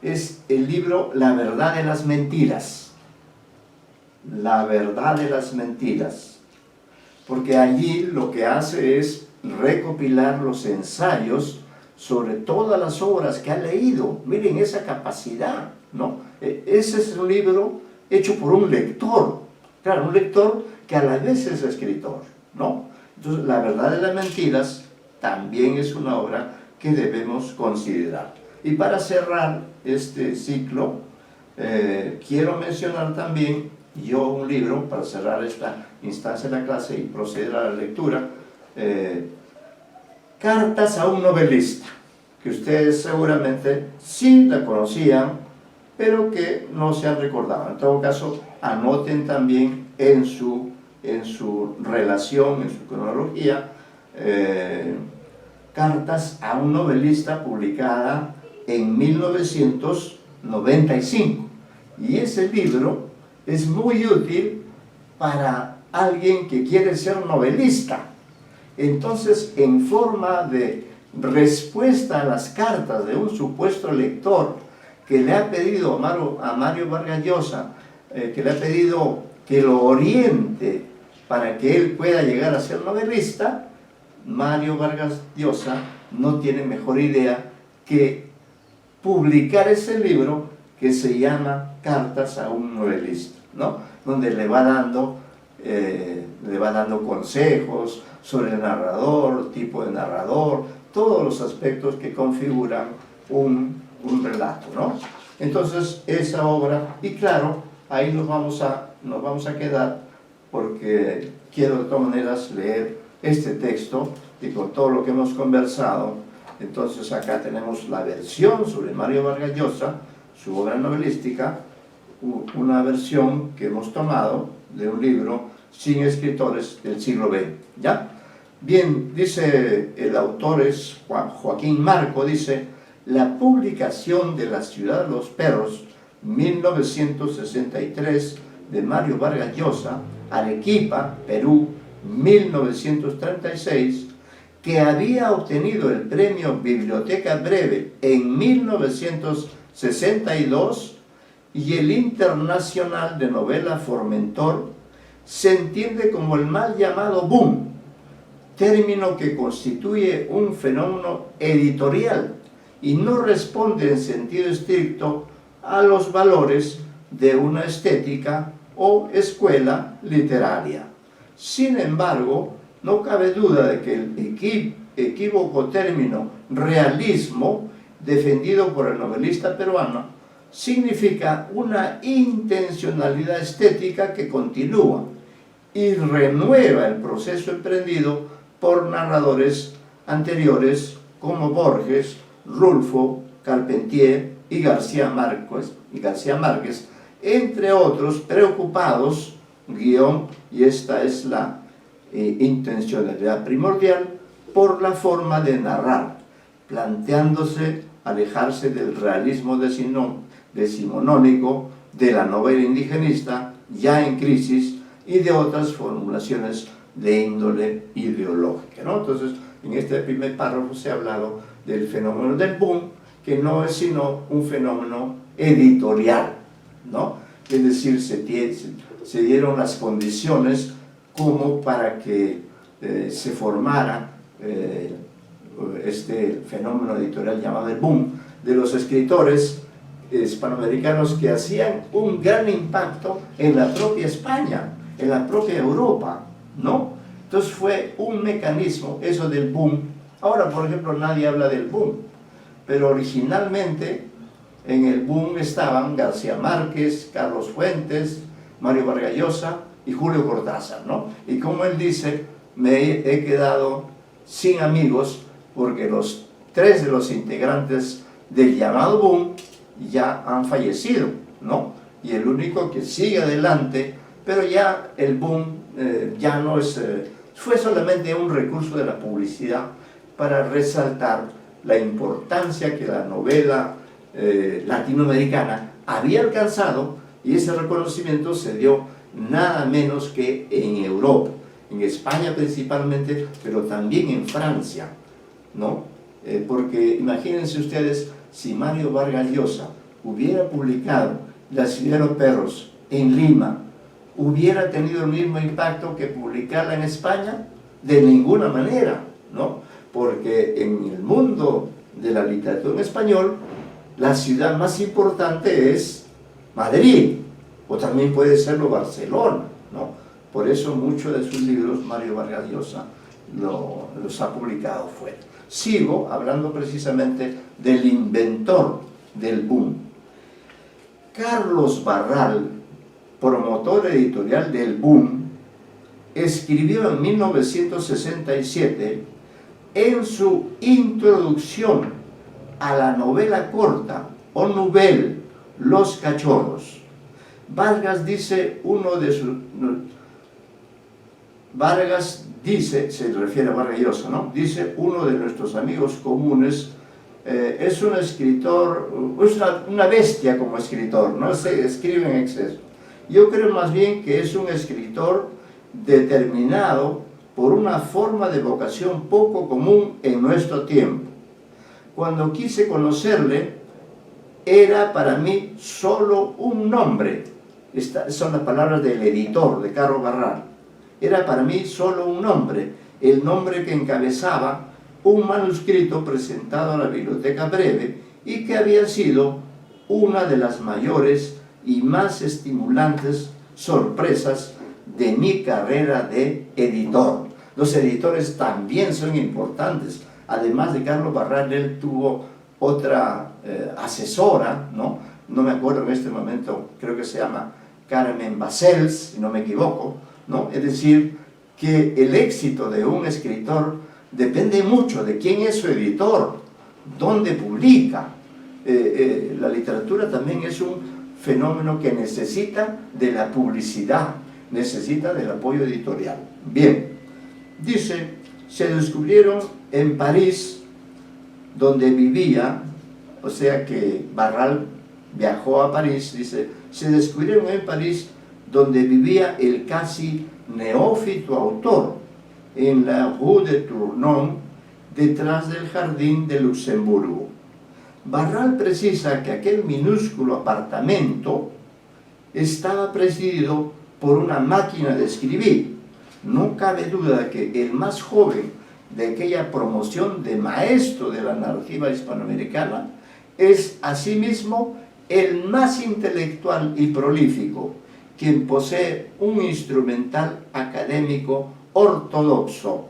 Speaker 3: es el libro La verdad de las mentiras. La verdad de las mentiras. Porque allí lo que hace es recopilar los ensayos sobre todas las obras que ha leído. Miren esa capacidad, ¿no? Ese es un libro hecho por un lector. Claro, un lector que a la vez es escritor, ¿no? Entonces, La verdad de las mentiras también es una obra que debemos considerar. Y para cerrar este ciclo, quiero mencionar también yo un libro, para cerrar esta instancia de la clase y proceder a la lectura, Cartas a un novelista, que ustedes seguramente sí la conocían, pero que no se han recordado. En todo caso, anoten también en su relación, en su cronología, Cartas a un novelista, publicada en 1995. Y ese libro es muy útil para alguien que quiere ser novelista. Entonces, en forma de respuesta a las cartas de un supuesto lector que le ha pedido a Mario Vargas Llosa, que le ha pedido que lo oriente para que él pueda llegar a ser novelista, Mario Vargas Llosa no tiene mejor idea que publicar ese libro que se llama Cartas a un novelista, ¿no? Donde le va dando consejos sobre el narrador, tipo de narrador, todos los aspectos que configuran un relato, ¿no? Entonces, esa obra, y claro, ahí nos vamos a quedar, porque quiero de todas maneras leer este texto, y con todo lo que hemos conversado, entonces acá tenemos la versión sobre Mario Vargas Llosa, su obra novelística, una versión que hemos tomado de un libro Sin escritores del siglo XX, ¿ya? Bien, dice el autor, es Joaquín Marco, dice: la publicación de La ciudad de los perros, 1963, de Mario Vargas Llosa, Arequipa, Perú, 1936, que había obtenido el premio Biblioteca Breve en 1962 y el Internacional de Novela Formentor, se entiende como el mal llamado boom, término que constituye un fenómeno editorial y no responde en sentido estricto a los valores de una estética o escuela literaria. Sin embargo, no cabe duda de que el equívoco término realismo, defendido por el novelista peruano, significa una intencionalidad estética que continúa y renueva el proceso emprendido por narradores anteriores como Borges, Rulfo, Carpentier y García Márquez, entre otros, preocupados, y esta es la intencionalidad primordial, por la forma de narrar, planteándose alejarse del realismo decimonónico de la novela indigenista ya en crisis y de otras formulaciones de índole ideológica, ¿no? Entonces, en este primer párrafo se ha hablado del fenómeno del boom, que no es sino un fenómeno editorial, ¿no? Es decir, se dieron las condiciones como para que se formara este fenómeno editorial llamado el boom, de los escritores hispanoamericanos que hacían un gran impacto en la propia España, en la propia Europa, ¿no? Entonces fue un mecanismo, eso del boom. Ahora, por ejemplo, nadie habla del boom, pero originalmente en el boom estaban García Márquez, Carlos Fuentes, Mario Vargas Llosa y Julio Cortázar, ¿no? Y como él dice, me he quedado sin amigos porque los 3 de los integrantes del llamado boom ya han fallecido, ¿no? Y el único que sigue adelante, pero ya el boom ya no es, fue solamente un recurso de la publicidad para resaltar la importancia que la novela latinoamericana había alcanzado, y ese reconocimiento se dio nada menos que en Europa, en España principalmente, pero también en Francia, ¿no? Porque imagínense ustedes, si Mario Vargas Llosa hubiera publicado La ciudad de los perros en Lima, ¿hubiera tenido el mismo impacto que publicarla en España? De ninguna manera, ¿no? Porque en el mundo de la literatura en español, la ciudad más importante es Madrid, o también puede serlo Barcelona, ¿no? Por eso muchos de sus libros Mario Vargas Llosa los ha publicado fuera. Sigo hablando precisamente del inventor del boom. Carlos Barral, promotor editorial del boom, escribió en 1967 en su introducción a la novela corta o nouvelle Los Cachorros. Vargas dice, se refiere a Vargas Llosa, ¿no? Dice, uno de nuestros amigos comunes es un escritor, es una bestia como escritor, no se escribe en exceso. Yo creo más bien que es un escritor determinado por una forma de vocación poco común en nuestro tiempo. Cuando quise conocerle, era para mí solo un nombre. Estas son las palabras del editor, de Carlos Barral. Era para mí solo un nombre, el nombre que encabezaba un manuscrito presentado a la Biblioteca Breve y que había sido una de las mayores y más estimulantes sorpresas de mi carrera de editor. Los editores también son importantes. Además de Carlos Barral, él tuvo otra asesora, ¿no? No me acuerdo en este momento, creo que se llama Carmen Basels, si no me equivoco, ¿no? Es decir, que el éxito de un escritor depende mucho de quién es su editor, dónde publica. La literatura también es un fenómeno que necesita de la publicidad, necesita del apoyo editorial. Bien, dice, se descubrieron en París, donde vivía, o sea que Barral viajó a París, dice, se descubrieron en París, donde vivía el casi neófito autor, en la Rue de Tournon, detrás del Jardín de Luxemburgo. Barral precisa que aquel minúsculo apartamento estaba presidido por una máquina de escribir. No cabe duda de que el más joven de aquella promoción de maestro de la narrativa hispanoamericana es asimismo el más intelectual y prolífico, quien posee un instrumental académico ortodoxo.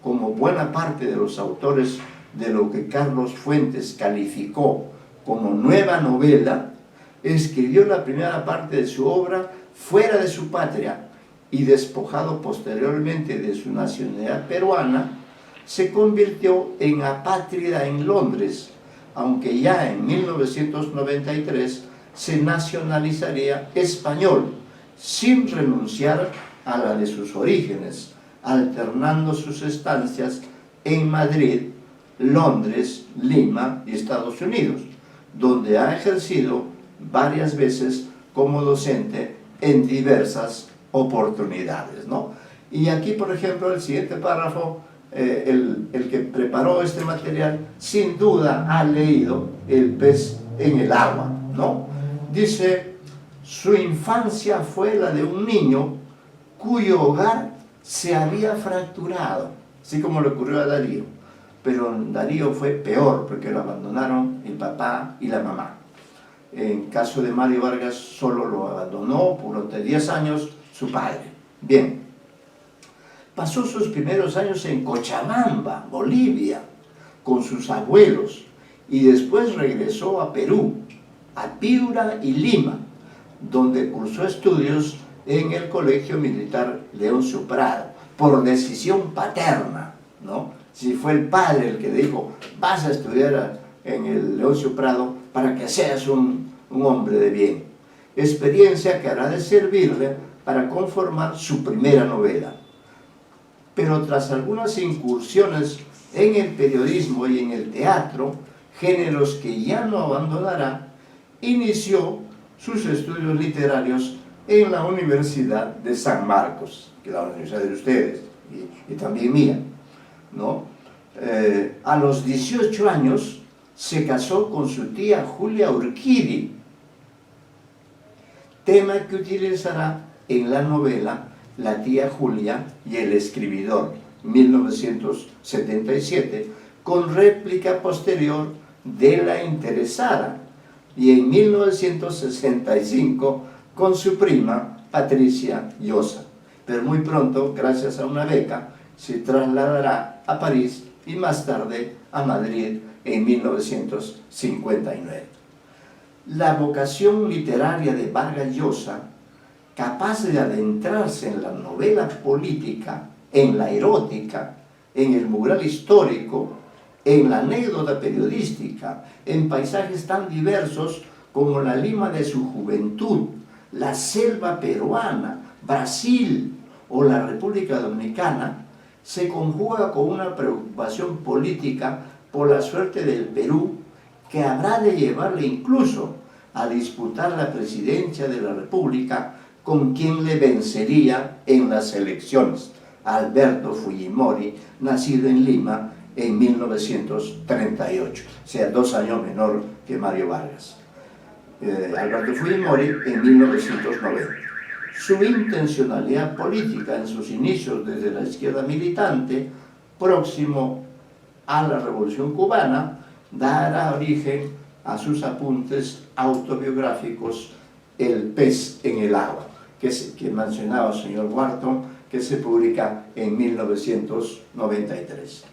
Speaker 3: Como buena parte de los autores de lo que Carlos Fuentes calificó como nueva novela, escribió la primera parte de su obra fuera de su patria y, despojado posteriormente de su nacionalidad peruana, se convirtió en apátrida en Londres, aunque ya en 1993 se nacionalizaría español, sin renunciar a la de sus orígenes, alternando sus estancias en Madrid, Londres, Lima y Estados Unidos, donde ha ejercido varias veces como docente en diversas oportunidades, ¿no? Y aquí, por ejemplo, el siguiente párrafo, el que preparó este material, sin duda ha leído El pez en el agua, ¿no? Dice, su infancia fue la de un niño cuyo hogar se había fracturado, así como le ocurrió a Darío. Pero Darío fue peor, porque lo abandonaron el papá y la mamá. En caso de Mario Vargas, solo lo abandonó durante 10 años su padre. Bien, pasó sus primeros años en Cochabamba, Bolivia, con sus abuelos, y después regresó a Perú, a Piura y Lima, donde cursó estudios en el Colegio Militar Leoncio Prado, por decisión paterna, ¿no? Si fue el padre el que dijo, vas a estudiar en el Leoncio Prado para que seas un hombre de bien. Experiencia que hará de servirle para conformar su primera novela. Pero tras algunas incursiones en el periodismo y en el teatro, géneros que ya no abandonará, inició sus estudios literarios en la Universidad de San Marcos, que es la universidad de ustedes y también mía, ¿no? A los 18 años se casó con su tía Julia Urquidi, tema que utilizará en la novela La tía Julia y el escribidor, 1977, con réplica posterior de La interesada, y en 1965 con su prima Patricia Llosa. Pero muy pronto, gracias a una beca, se trasladará a París y más tarde a Madrid en 1959. La vocación literaria de Vargas Llosa, capaz de adentrarse en la novela política, en la erótica, en el mural histórico, en la anécdota periodística, en paisajes tan diversos como la Lima de su juventud, la selva peruana, Brasil o la República Dominicana, se conjuga con una preocupación política por la suerte del Perú, que habrá de llevarle incluso a disputar la presidencia de la República con quien le vencería en las elecciones, Alberto Fujimori, nacido en Lima en 1938, o sea, 2 años menor que Mario Vargas. Alberto Fujimori en 1990. Su intencionalidad política en sus inicios desde la izquierda militante, próximo a la Revolución Cubana, dará origen a sus apuntes autobiográficos El pez en el agua, que mencionaba el señor Wharton, que se publica en 1993.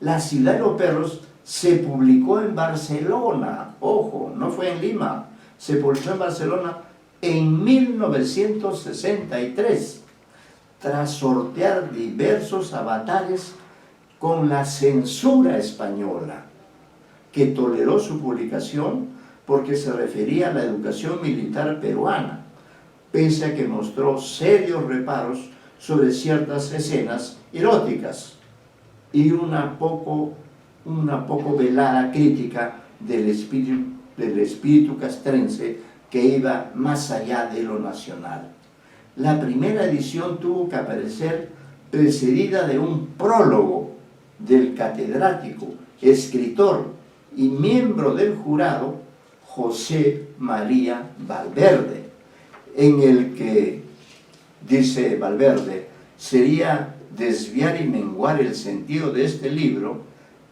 Speaker 3: La ciudad de los perros se publicó en Barcelona, ojo, no fue en Lima, se publicó en Barcelona en 1963, tras sortear diversos avatares con la censura española, que toleró su publicación porque se refería a la educación militar peruana, pese a que mostró serios reparos sobre ciertas escenas eróticas y una poco velada crítica del espíritu castrense que iba más allá de lo nacional. La primera edición tuvo que aparecer precedida de un prólogo del catedrático, escritor y miembro del jurado José María Valverde, en el que, dice Valverde, sería desviar y menguar el sentido de este libro,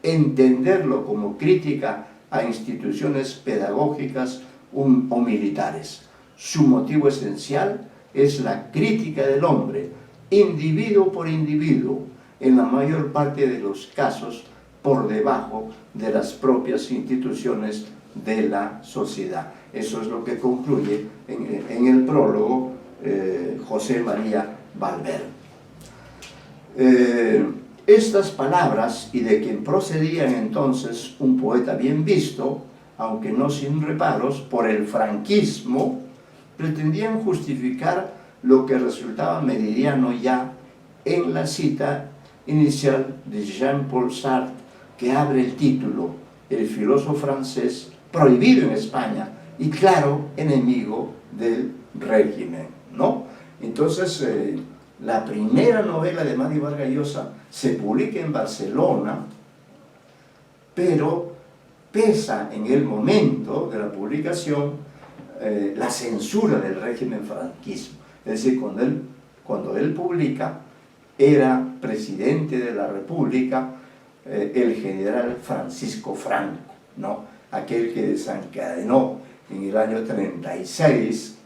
Speaker 3: entenderlo como crítica a instituciones pedagógicas o militares. Su motivo esencial es la crítica del hombre, individuo por individuo, en la mayor parte de los casos por debajo de las propias instituciones de la sociedad. Eso es lo que concluye en el prólogo José María Valverde. Estas palabras, y de quien procedían entonces un poeta bien visto, aunque no sin reparos, por el franquismo, pretendían justificar lo que resultaba meridiano ya en la cita inicial de Jean-Paul Sartre, que abre el título, el filósofo francés prohibido en España y claro enemigo del régimen, ¿no? Entonces, la primera novela de Mario Vargas Llosa se publica en Barcelona, pero pesa en el momento de la publicación la censura del régimen franquismo. Es decir, cuando él publica, era presidente de la República el general Francisco Franco, ¿no? Aquel que desencadenó en el año 36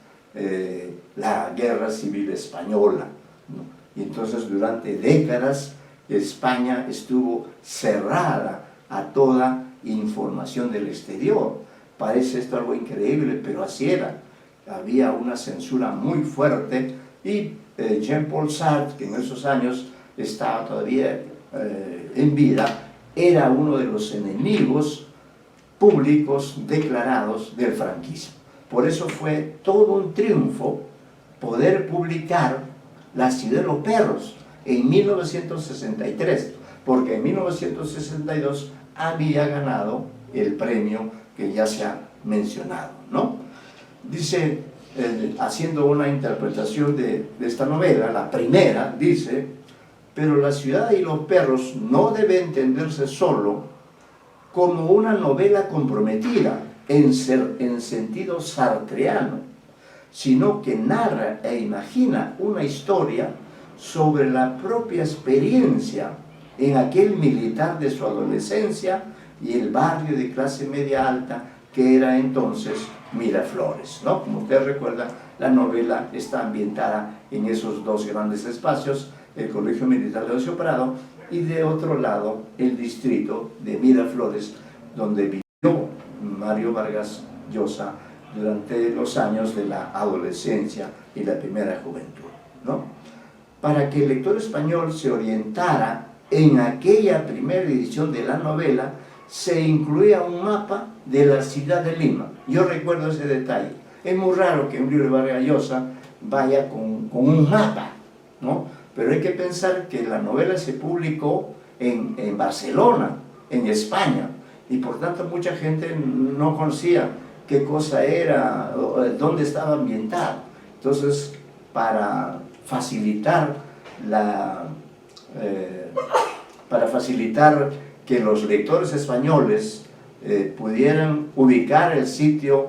Speaker 3: la Guerra Civil Española, ¿no? Y entonces durante décadas España estuvo cerrada a toda información del exterior. Parece esto algo increíble, pero así era. Había una censura muy fuerte y Jean-Paul Sartre, que en esos años estaba todavía en vida, era uno de los enemigos públicos declarados del franquismo. Por eso fue todo un triunfo poder publicar La ciudad de los perros en 1963, porque en 1962 había ganado el premio que ya se ha mencionado, ¿no? Dice, haciendo una interpretación de esta novela, la primera, dice: pero La ciudad y los perros no debe entenderse solo como una novela comprometida en sentido sartreano, sino que narra e imagina una historia sobre la propia experiencia en aquel militar de su adolescencia y el barrio de clase media alta que era entonces Miraflores, ¿no? Como usted recuerda, la novela está ambientada en esos dos grandes espacios, el Colegio Militar de Leoncio Prado y de otro lado el distrito de Miraflores, donde vivió Mario Vargas Llosa durante los años de la adolescencia y la primera juventud, ¿no? Para que el lector español se orientara en aquella primera edición de la novela, se incluía un mapa de la ciudad de Lima. Yo recuerdo ese detalle. Es muy raro que un libro de Vargas Llosa vaya con un mapa, ¿no? Pero hay que pensar que la novela se publicó en Barcelona, en España, y por tanto mucha gente no conocía qué cosa era, dónde estaba ambientada. Entonces, para facilitar que los lectores españoles pudieran ubicar el sitio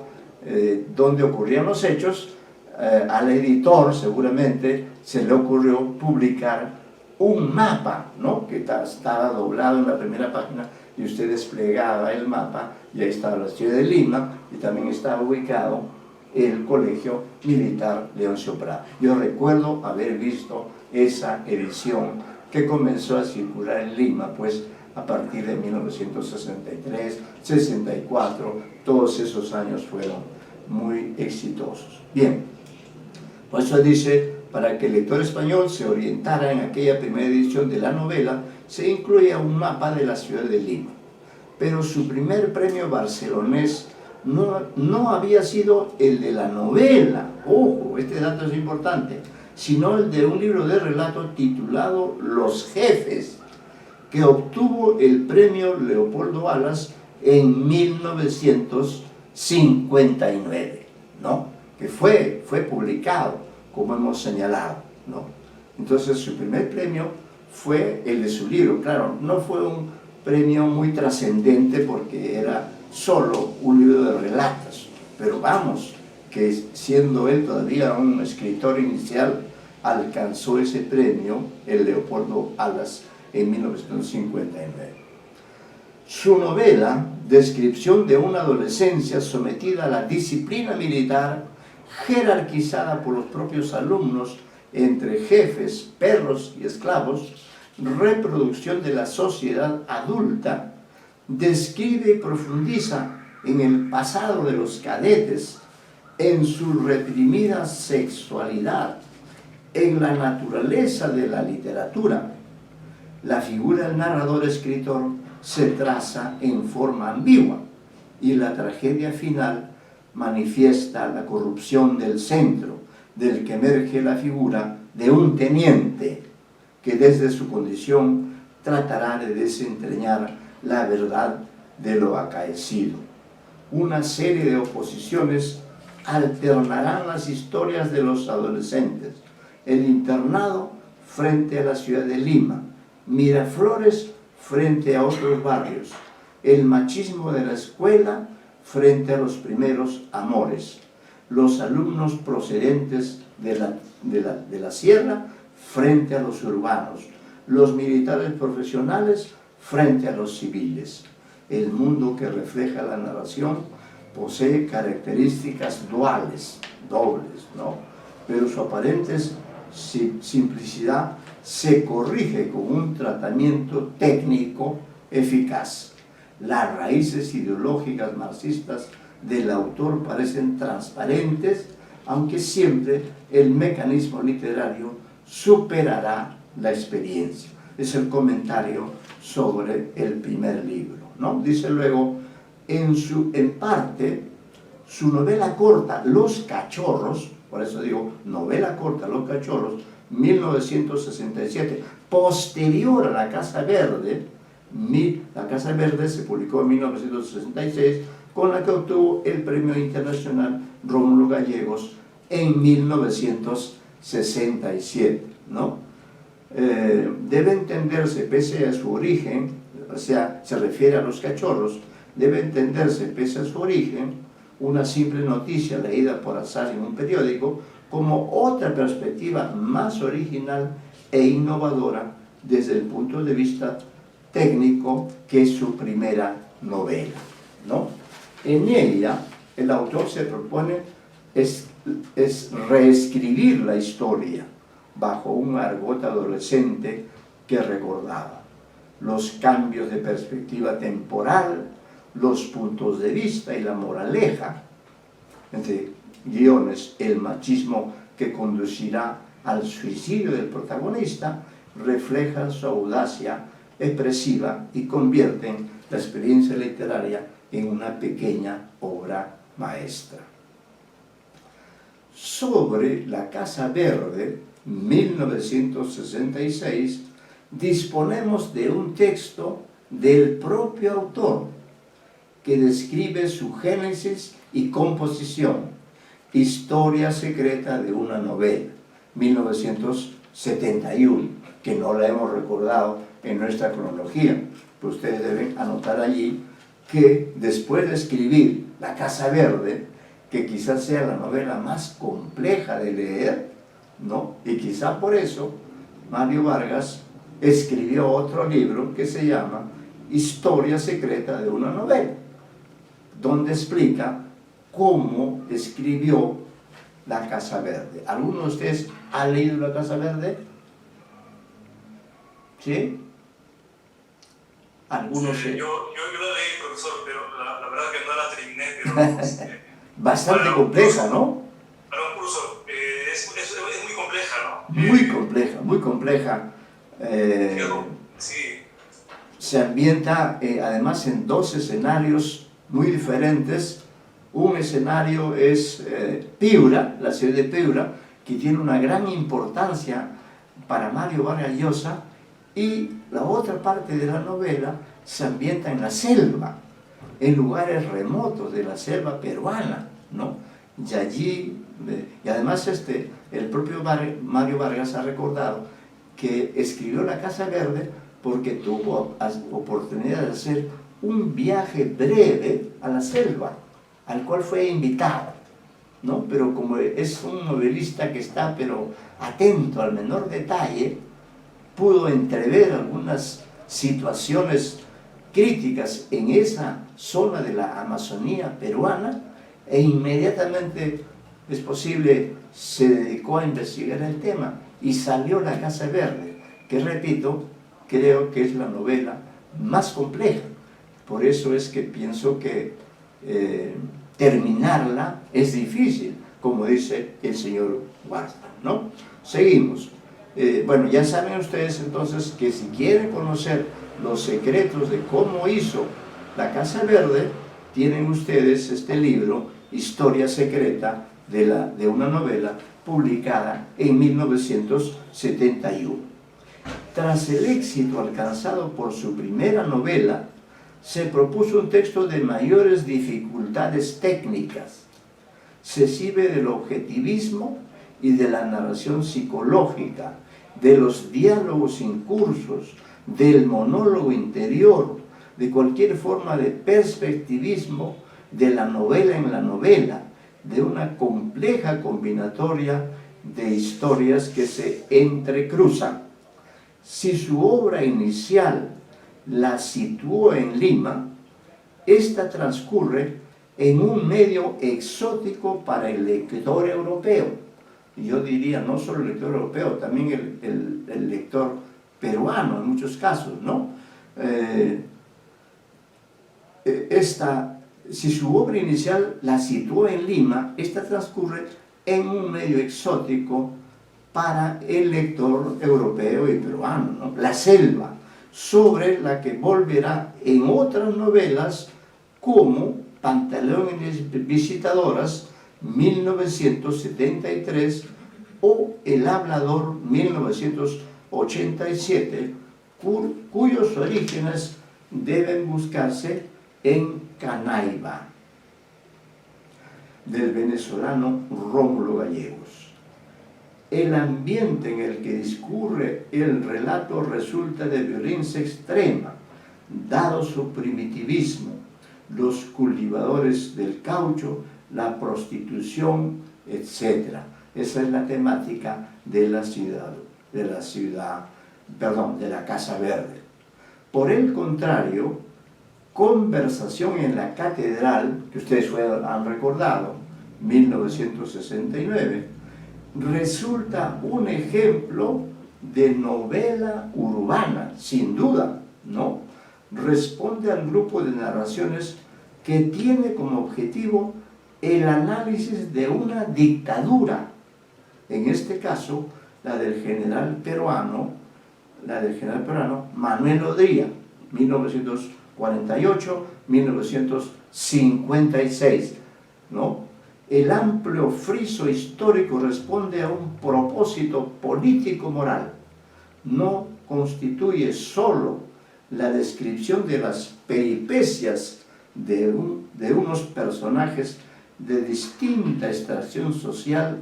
Speaker 3: donde ocurrían los hechos, al editor seguramente se le ocurrió publicar un mapa, ¿no? Que estaba doblado en la primera página y usted desplegaba el mapa y ahí estaba la ciudad de Lima y también estaba ubicado el Colegio Militar Leoncio Prado. Yo recuerdo haber visto esa edición que comenzó a circular en Lima, pues a partir de 1963, 64, todos esos años fueron muy exitosos. Bien, por eso dice, para que el lector español se orientara en aquella primera edición de la novela, se incluía un mapa de la ciudad de Lima. Pero su primer premio barcelonés no había sido el de la novela, ojo, este dato es importante, sino el de un libro de relato titulado Los Jefes, que obtuvo el premio Leopoldo Alas en 1959, ¿no? Que fue publicado, como hemos señalado, ¿no? Entonces su primer premio fue el de su libro. Claro, no fue un premio muy trascendente porque era solo un libro de relatos, pero vamos, que siendo él todavía un escritor inicial, alcanzó ese premio, el Leopoldo Alas, en 1959. Su novela, descripción de una adolescencia sometida a la disciplina militar, jerarquizada por los propios alumnos entre jefes, perros y esclavos, reproducción de la sociedad adulta, describe y profundiza en el pasado de los cadetes, en su reprimida sexualidad, en la naturaleza de la literatura. La figura del narrador-escritor se traza en forma ambigua y la tragedia final manifiesta la corrupción del centro, del que emerge la figura de un teniente que desde su condición tratará de desentrañar la verdad de lo acaecido. Una serie de oposiciones alternarán las historias de los adolescentes, el internado frente a la ciudad de Lima, Miraflores frente a otros barrios, el machismo de la escuela frente a los primeros amores, los alumnos procedentes de la sierra frente a los urbanos, los militares profesionales frente a los civiles. El mundo que refleja la narración posee características dobles, ¿no? Pero su aparente simplicidad se corrige con un tratamiento técnico eficaz. Las raíces ideológicas marxistas del autor parecen transparentes, aunque siempre el mecanismo literario superará la experiencia. Es el comentario sobre el primer libro, ¿no? Dice luego, en parte, su novela corta Los Cachorros, por eso digo novela corta Los Cachorros, 1967, posterior a La Casa Verde. La Casa Verde se publicó en 1966, con la que obtuvo el Premio Internacional Rómulo Gallegos en 1967, ¿no? Debe entenderse, pese a su origen, o sea, se refiere a Los Cachorros, debe entenderse, pese a su origen, una simple noticia leída por azar en un periódico, como otra perspectiva más original e innovadora desde el punto de vista técnico que su primera novela, ¿no? En ella, el autor se propone es reescribir la historia bajo un argot adolescente que recordaba los cambios de perspectiva temporal, los puntos de vista y la moraleja, entre guiones, el machismo que conducirá al suicidio del protagonista, reflejan su audacia expresiva y convierten la experiencia literaria en una pequeña obra maestra. Sobre La Casa Verde, 1966, disponemos de un texto del propio autor que describe su génesis y composición, Historia secreta de una novela, 1971, que no la hemos recordado en nuestra cronología, pues ustedes deben anotar allí que después de escribir La Casa Verde, que quizás sea la novela más compleja de leer, ¿no? Y quizá por eso Mario Vargas escribió otro libro que se llama Historia secreta de una novela, donde explica cómo escribió La Casa Verde. ¿Alguno de ustedes ha leído La Casa Verde? ¿Sí? Algunos sí.
Speaker 8: Yo la leí, profesor, pero la verdad que no la terminé, pero...
Speaker 3: Bastante compleja, ¿no?
Speaker 8: Para un curso, es muy compleja, ¿no?
Speaker 3: Muy compleja, muy compleja.
Speaker 8: Sí.
Speaker 3: Se ambienta además en dos escenarios muy diferentes. Un escenario es Piura, la ciudad de Piura, que tiene una gran importancia para Mario Vargas Llosa, y la otra parte de la novela se ambienta en la selva, en lugares remotos de la selva peruana, ¿no? Y allí, y además el propio Mario Vargas ha recordado que escribió La Casa Verde porque tuvo oportunidad de hacer un viaje breve a la selva, al cual fue invitado, ¿no? Pero como es un novelista que está atento al menor detalle, pudo entrever algunas situaciones críticas en esa zona de la Amazonía peruana, e inmediatamente, es posible, se dedicó a investigar el tema y salió La Casa Verde, que repito, creo que es la novela más compleja. Por eso es que pienso que terminarla es difícil, como dice el señor Huerta, ¿no? Seguimos. Bueno, ya saben ustedes entonces que si quieren conocer los secretos de cómo hizo La Casa Verde, tienen ustedes este libro, Historia secreta de una novela, publicada en 1971. Tras el éxito alcanzado por su primera novela, se propuso un texto de mayores dificultades técnicas. se sirve del objetivismo y de la narración psicológica, de los diálogos incursos, del monólogo interior, de cualquier forma de perspectivismo de la novela en la novela, de una compleja combinatoria de historias que se entrecruzan. Si su obra inicial la situó en Lima, esta transcurre en un medio exótico para el lector europeo. Y yo diría, no solo el lector europeo, también el lector peruano en muchos casos, ¿no? Si su obra inicial la situó en Lima, esta transcurre en un medio exótico para el lector europeo y peruano, ¿no? La selva, sobre la que volverá en otras novelas como Pantaleones Visitadoras, 1973, o El Hablador, 1987, cuyos orígenes deben buscarse en Canaiba, del venezolano Rómulo Gallegos. El ambiente en el que discurre el relato resulta de violencia extrema, dado su primitivismo, los cultivadores del caucho, la prostitución, etc. Esa es la temática de la Casa Verde. Por el contrario, Conversación en la Catedral, que ustedes han recordado, 1969, resulta un ejemplo de novela urbana, sin duda, ¿no? Responde al grupo de narraciones que tiene como objetivo el análisis de una dictadura, en este caso la del general peruano Manuel Odría, 1948-1956, ¿no? El amplio friso histórico responde a un propósito político-moral. No constituye solo la descripción de las peripecias de unos personajes de distinta extracción social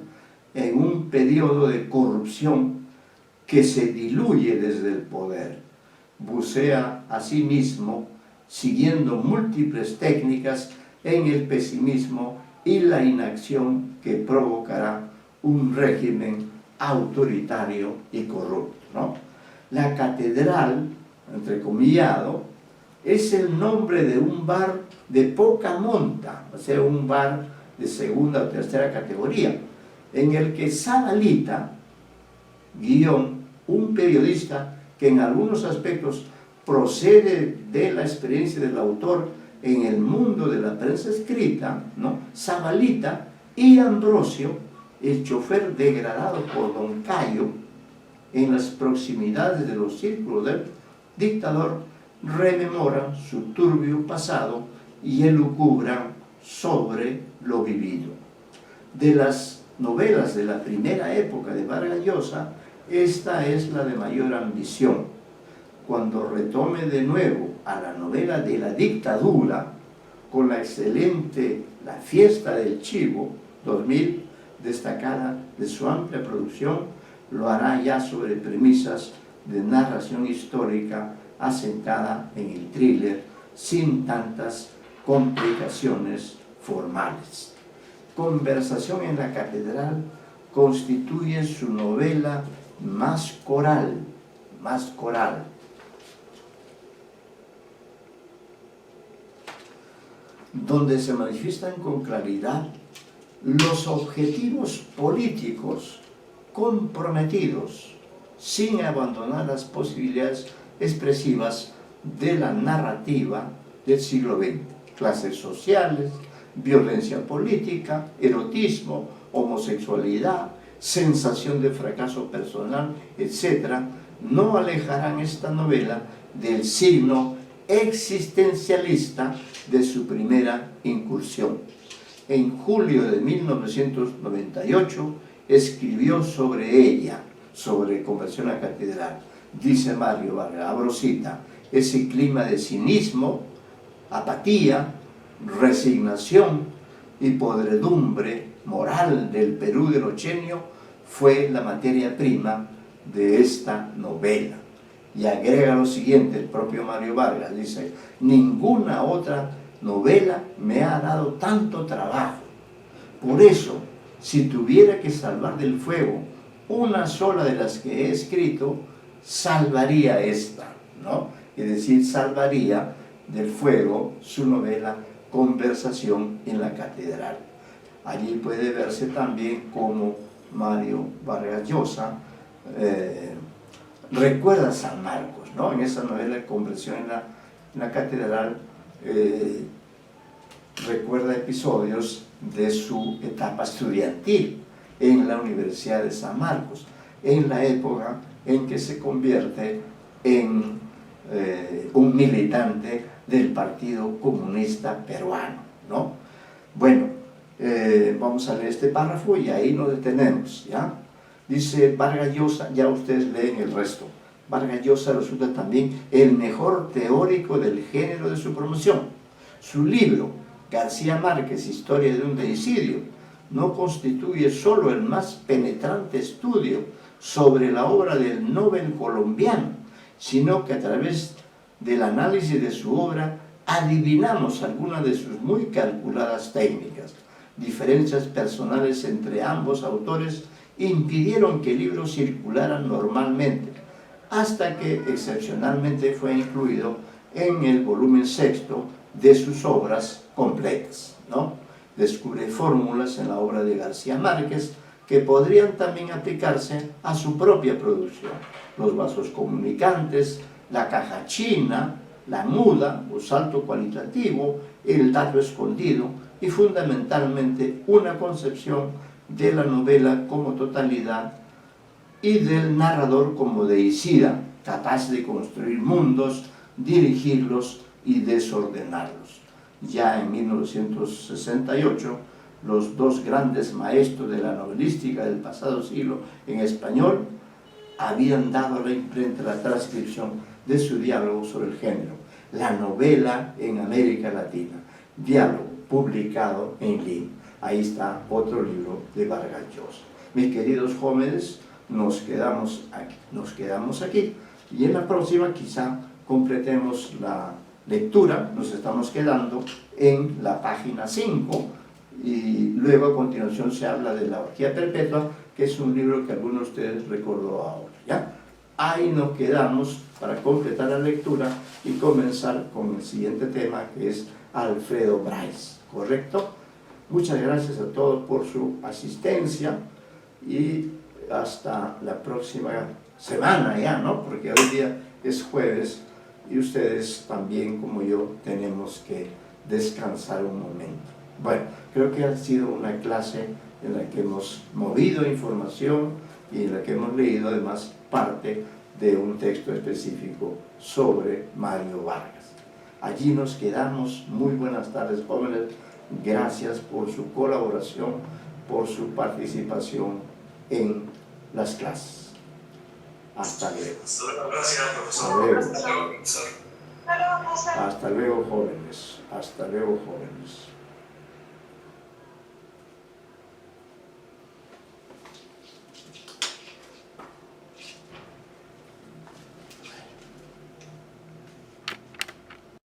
Speaker 3: en un periodo de corrupción que se diluye desde el poder. Bucea asimismo, siguiendo múltiples técnicas, en el pesimismo y la inacción que provocará un régimen autoritario y corrupto, ¿no? La catedral, entrecomillado, es el nombre de un bar de poca monta, o sea, un bar de segunda o tercera categoría, en el que Zabalita, un periodista que en algunos aspectos procede de la experiencia del autor en el mundo de la prensa escrita, ¿no? Zabalita y Ambrosio, el chofer degradado por Don Cayo, en las proximidades de los círculos del dictador, rememoran su turbio pasado y elucubran sobre lo vivido. De las novelas de la primera época de Vargas Llosa, esta es la de mayor ambición. Cuando retome de nuevo a la novela de la dictadura, con la excelente La Fiesta del Chivo, 2000, destacada de su amplia producción, lo hará ya sobre premisas de narración histórica asentada en el thriller, sin tantas complicaciones formales. Conversación en la Catedral constituye su novela más coral, donde se manifiestan con claridad los objetivos políticos comprometidos, sin abandonar las posibilidades expresivas de la narrativa del siglo XX. Clases sociales, violencia política, erotismo, homosexualidad, sensación de fracaso personal, etc., no alejarán esta novela del signo existencialista de su primera incursión. En julio de 1998 escribió sobre ella, sobre Conversación a la Catedral. Dice Mario Vargas, abro cita, ese clima de cinismo, apatía, resignación, y podredumbre moral del Perú del Ochenio fue la materia prima de esta novela. Y agrega lo siguiente, el propio Mario Vargas dice: ninguna otra novela me ha dado tanto trabajo. Por eso, si tuviera que salvar del fuego una sola de las que he escrito, salvaría esta, ¿no? Es decir, salvaría del fuego su novela Conversación en la Catedral. Allí puede verse también cómo Mario Vargas Llosa recuerda a San Marcos, ¿no? En esa novela Conversación en la Catedral recuerda episodios de su etapa estudiantil en la Universidad de San Marcos, en la época en que se convierte en un militante del Partido Comunista Peruano, ¿no? Bueno, vamos a leer este párrafo y ahí nos detenemos, ¿ya? Dice Vargas Llosa, ya ustedes leen el resto. Vargas Llosa resulta también el mejor teórico del género de su promoción. Su libro, García Márquez, Historia de un deicidio, no constituye solo el más penetrante estudio sobre la obra del Nobel colombiano, sino que a través del análisis de su obra adivinamos algunas de sus muy calculadas técnicas. Diferencias personales entre ambos autores impidieron que el libro circulara normalmente, hasta que excepcionalmente fue incluido en el volumen sexto de sus obras completas, ¿no? Descubre fórmulas en la obra de García Márquez que podrían también aplicarse a su propia producción: los vasos comunicantes, la caja china, la muda o salto cualitativo, el dato escondido y fundamentalmente una concepción de la novela como totalidad y del narrador como deicida, capaz de construir mundos, dirigirlos y desordenarlos. Ya en 1968, los dos grandes maestros de la novelística del pasado siglo en español habían dado a la imprenta la transcripción de su diálogo sobre el género, La novela en América Latina, diálogo publicado en Lima. Ahí está otro libro de Vargas Llosa. Mis queridos jóvenes, nos quedamos aquí y en la próxima quizá completemos la lectura. Nos estamos quedando en la página 5 y luego a continuación se habla de La Orgía Perpetua, que es un libro que alguno de ustedes recordó ahora, ¿ya? Ahí nos quedamos para completar la lectura y comenzar con el siguiente tema, que es Alfredo Bryce, ¿correcto? Muchas gracias a todos por su asistencia y hasta la próxima semana ya, ¿no? Porque hoy día es jueves y ustedes también, como yo, tenemos que descansar un momento. Bueno, creo que ha sido una clase en la que hemos movido información y en la que hemos leído además parte de un texto específico sobre Mario Vargas. Allí nos quedamos. Muy buenas tardes, jóvenes. Gracias por su colaboración, por su participación en las clases. Hasta luego.
Speaker 8: Gracias, profesor.
Speaker 3: Hasta luego.
Speaker 8: Hasta luego, profesor.
Speaker 3: Hasta luego, jóvenes. Hasta luego, jóvenes.